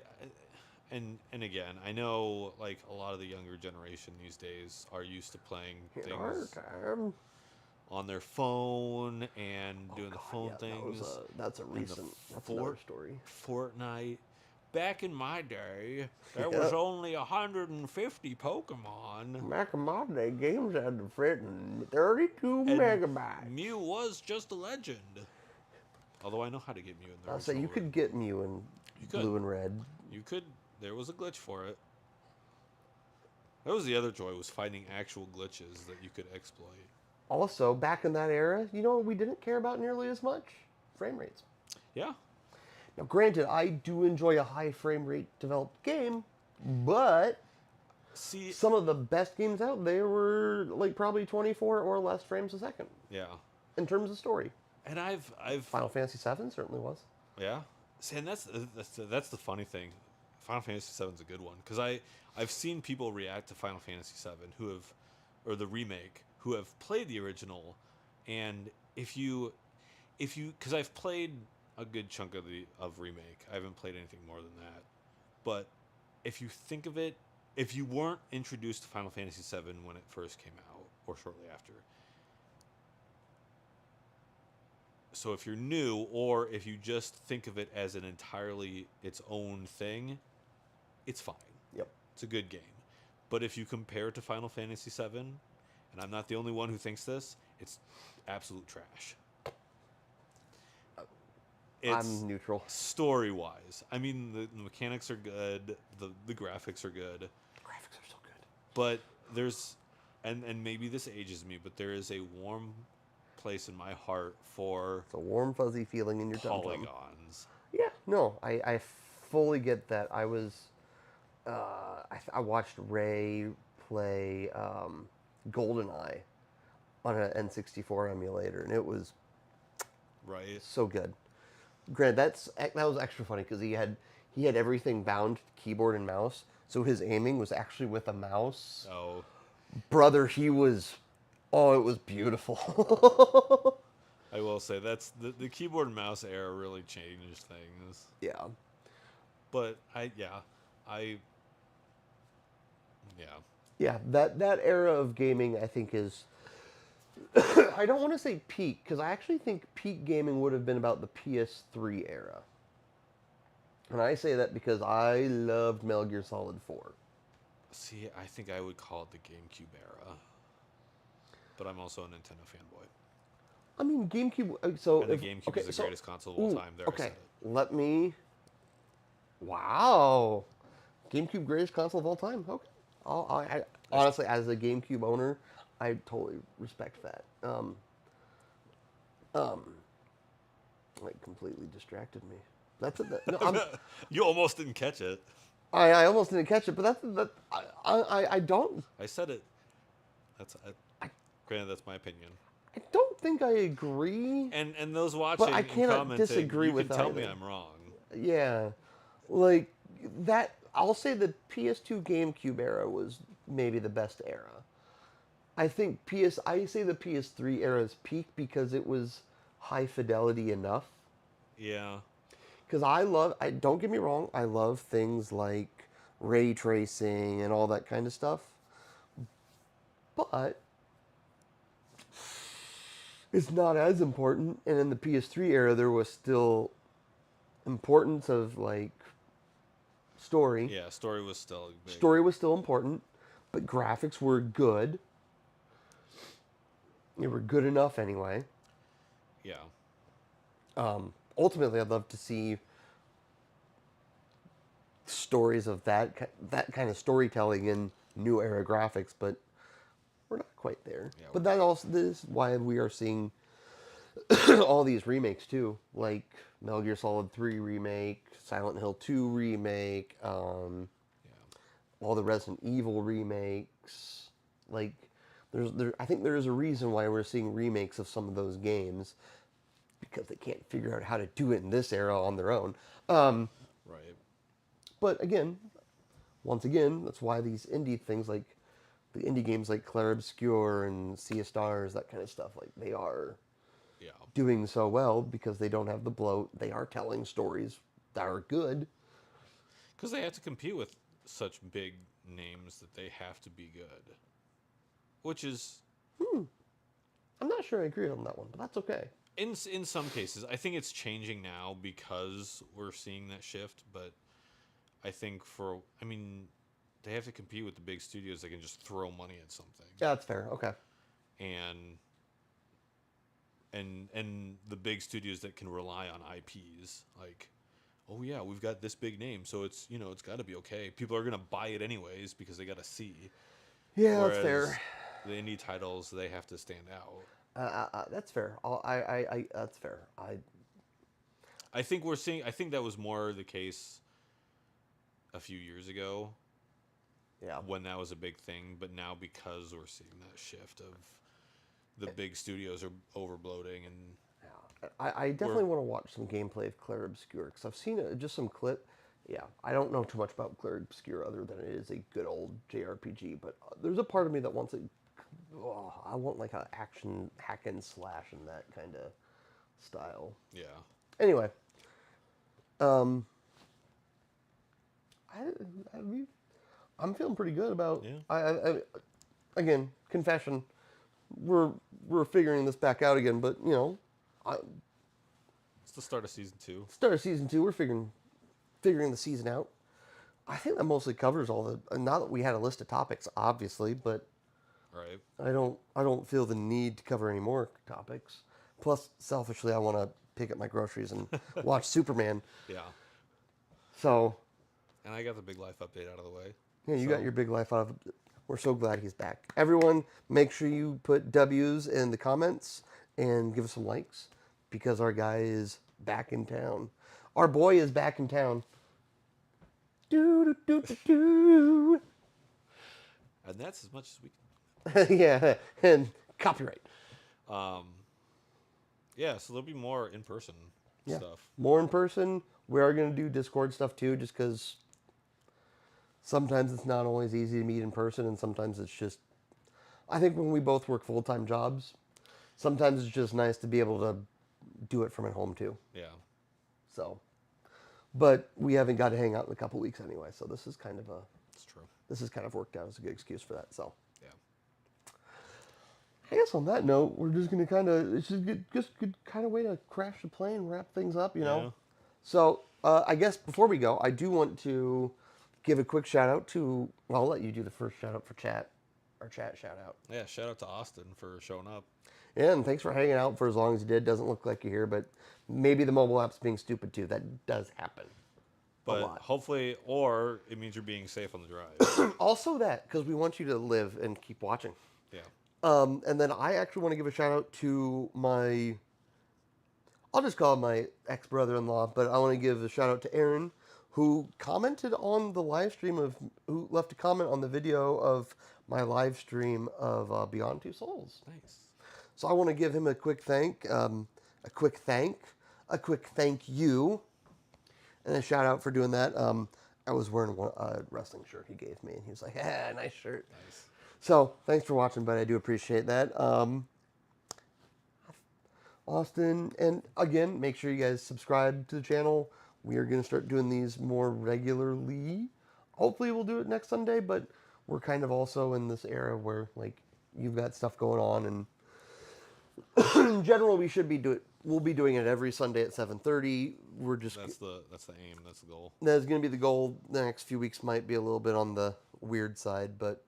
and again, I know like a lot of the younger generation these days are used to playing In our things time. on their phone and Oh doing the God, phone yeah, things. that's a And the recent. That's another story. Fortnite. Back in my day, there Yeah. was only 150 Pokemon, Back in my day, games had to fit in 32 and megabytes. Mew was just a legend. Although I know how to get Mew in the I'll say original you could version. get Mew in You could. blue and red. You could. There was a glitch for it. That was the other joy, was finding actual glitches that you could exploit. Also, back in that era, you know what we didn't care about nearly as much? Frame rates. Yeah. Now, granted, I do enjoy a high frame rate developed game, but See, some of the best games out there were like probably 24 or less frames a second yeah. in terms of story. And I've Final Fantasy VII certainly was. yeah. See, and that's the funny thing. Final Fantasy VII is a good one because I've seen people react to Final Fantasy VII who have, or the remake, who have played the original, and if you because I've played a good chunk of the remake. I haven't played anything more than that. But if you think of it, if you weren't introduced to Final Fantasy VII when it first came out or shortly after, so if you're new or if you just think of it as an entirely its own thing, it's fine. Yep. It's a good game. But if you compare it to Final Fantasy VII, and I'm not the only one who thinks this, it's absolute trash. It's I'm neutral. story-wise. I mean, the mechanics are good. The graphics are good. The graphics are so good. But there's, and maybe this ages me, but there is a warm place in my heart for It's a warm, fuzzy feeling in your tum-tum. polygons. Yeah, no, I fully get that. I was, I watched Ray play GoldenEye on an N64 emulator, and it was Right? so good. Granted, that was extra funny because he had everything bound to keyboard and mouse, so his aiming was actually with a mouse. Oh, Brother, he was. Oh, it was beautiful. I will say that's the keyboard and mouse era really changed things. Yeah. But I yeah, Yeah, that era of gaming, I think, is. I don't want to say peak, because I actually think peak gaming would have been about the PS3 era. And I say that because I loved Metal Gear Solid 4. see, I think I would call it the GameCube era, but I'm also a Nintendo fanboy, I mean, GameCube. So and the if GameCube okay, is the so greatest console of all time. There, I okay, said it. let me. Wow, GameCube greatest console of all time. Okay, honestly, as a GameCube owner, I totally respect that. Um, like completely distracted me. That's a, no, You almost didn't catch it. I almost didn't catch it, but I don't I said it. That's granted, that's my opinion. I don't think I agree, And those but watching I and cannot commenting, disagree you can with tell me either. I'm wrong. Yeah, like that. I'll say the PS2 GameCube era was maybe the best era. I think I say the PS3 era is peak because it was high fidelity enough. Yeah, Because I don't get me wrong, I love things like ray tracing and all that kind of stuff. But it's not as important. And in the PS3 era, there was still importance of like story. yeah. Story was still big. Story was still important, but graphics were good. They were good enough anyway. Yeah, Ultimately, I'd love to see stories of that kind of storytelling in new era graphics, but we're not quite there. yeah. But that also this is why we are seeing all these remakes too, like Metal Gear Solid 3 remake, Silent Hill 2 remake, Yeah. all the Resident Evil remakes. Like, I think there is a reason why we're seeing remakes of some of those games because they can't figure out how to do it in this era on their own. Right. But again, once again, that's why these indie things like the indie games like Clair Obscur and Sea of Stars, that kind of stuff, like they are Yeah. doing so well because they don't have the bloat. They are telling stories that are good. Because they have to compete with such big names that they have to be good. Which is, I'm not sure I agree on that one, but that's okay. in some cases, I think it's changing now because we're seeing that shift. But I think I mean, they have to compete with the big studios that can just throw money at something. Yeah, that's fair. Okay. And and the big studios that can rely on IPs, like, oh yeah, we've got this big name, so it's got to be okay. People are gonna buy it anyways because they got to see. Yeah, that's Whereas fair. the indie titles, they have to stand out. That's fair. That's fair. I think we're seeing. I think that was more the case a few years ago Yeah. when that was a big thing, but now because we're seeing that shift of the big studios are overbloating and I definitely want to watch some gameplay of Clair Obscur because I've seen just some clip. Yeah, I don't know too much about Clair Obscur other than it is a good old JRPG. But there's a part of me that wants it. Oh, I want like an action hack and slash in that kind of style. yeah, Anyway, um, I mean, I'm feeling pretty good about. yeah. Again, confession, we're figuring this back out again, but I, It's the start of season 2. start of season 2, we're figuring the season out. I think that mostly covers all the. Not that we had a list of topics, obviously, but Right. I don't feel the need to cover any more topics. Plus, selfishly, I want to pick up my groceries and watch Superman. Yeah. So, And I got the big life update out of the way. yeah, you So, got your big life out of it. We're so glad he's back. Everyone, make sure you put W's in the comments and give us some likes because our guy is back in town. Our boy is back in town. Do do do do do. and that's as much as we Yeah, and copyright. can. Yeah, so there'll be more in person Yeah, stuff. more in person. We are gonna do Discord stuff too, just because sometimes it's not always easy to meet in person, and sometimes it's just. I think when we both work full-time jobs, sometimes it's just nice to be able to do it from at home too. Yeah, So, but we haven't got to hang out in a couple weeks anyway, so it's true. this has kind of worked out as a good excuse for that. So, Yeah. I guess on that note, we're just gonna kind of it's just good kind of way to crash the plane, wrap things up, you know. Yeah. So, I guess before we go, I do want to give a quick shout out to. Well, I'll let you do the first shout out for chat, our chat shout out. Yeah. Shout out to Austin for showing up. Yeah, and thanks for hanging out for as long as you did. Doesn't look like you're here, but maybe the mobile app's being stupid too. That does happen a But lot. hopefully, or it means you're being safe on the drive. Also, that because we want you to live and keep watching. Yeah. And then I actually want to give a shout out to my. I'll just call him my ex brother-in-law, but I want to give a shout out to Aaron, who commented on the live stream who left a comment on the video of my live stream of Beyond Two Souls. Nice. So I want to give him a quick a quick thank you, and a shout out for doing that. I was wearing a wrestling shirt he gave me, and he was like, "Ah, nice shirt." Nice. So thanks for watching, but I do appreciate that. Austin, and again, make sure you guys subscribe to the channel. We are going to start doing these more regularly. Hopefully, we'll do it next Sunday, but we're kind of also in this era where like you've got stuff going on, and in general, we'll be doing it every Sunday at 7:30. We're just That's the aim. That's the goal. that's going to be the goal. The next few weeks might be a little bit on the weird side, but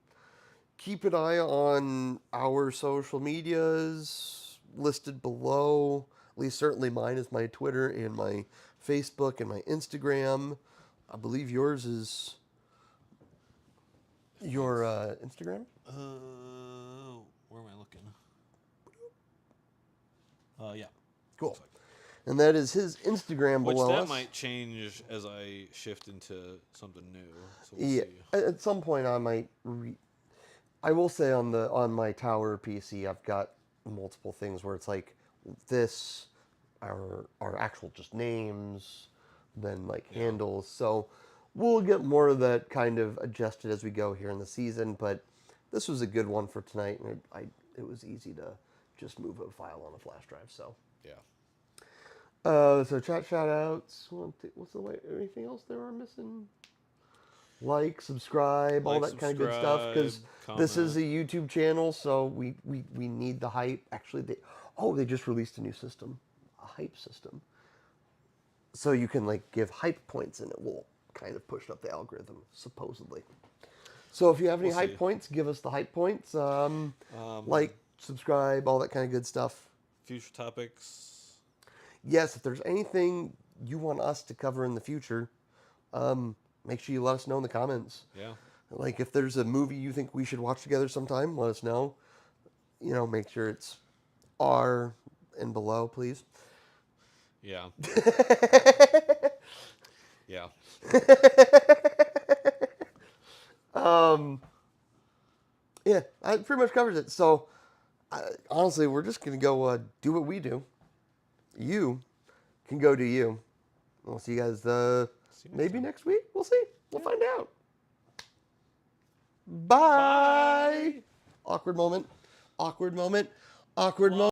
keep an eye on our social medias listed below. At least certainly mine is my Twitter and my Facebook and my Instagram. I believe yours is your Instagram. Where am I looking? Yeah. Cool. Looks like. And that is his Instagram Which below that us. might change as I shift into something new. So we'll Yeah, see. at some point I might. I will say on my tower PC, I've got multiple things where it's like this are actual just names, then like handles. So we'll get more of that kind of adjusted as we go here in the season. But this was a good one for tonight, and it was easy to just move a file on a flash drive. So. Yeah. So chat shout outs. What's the way? Anything else there we're missing? Like, subscribe, all that kind of good stuff. Because this is a YouTube channel, so we need the hype. Actually, they just released a new system, a hype system. So you can like give hype points, and it will kind of push up the algorithm, supposedly. So if you have any We'll hype see. points, give us the hype points. Like, subscribe, all that kind of good stuff. Future topics. Yes, if there's anything you want us to cover in the future, make sure you let us know in the comments. Yeah. Like if there's a movie you think we should watch together sometime, let us know. You know, make sure it's R and below, please. Yeah. Yeah. Yeah, that pretty much covers it. So, honestly, we're just gonna go do what we do. You can go do you. We'll see you guys See you maybe time. next week. We'll see. We'll find out. Bye. Bye. Awkward moment. Awkward moment. Awkward moment.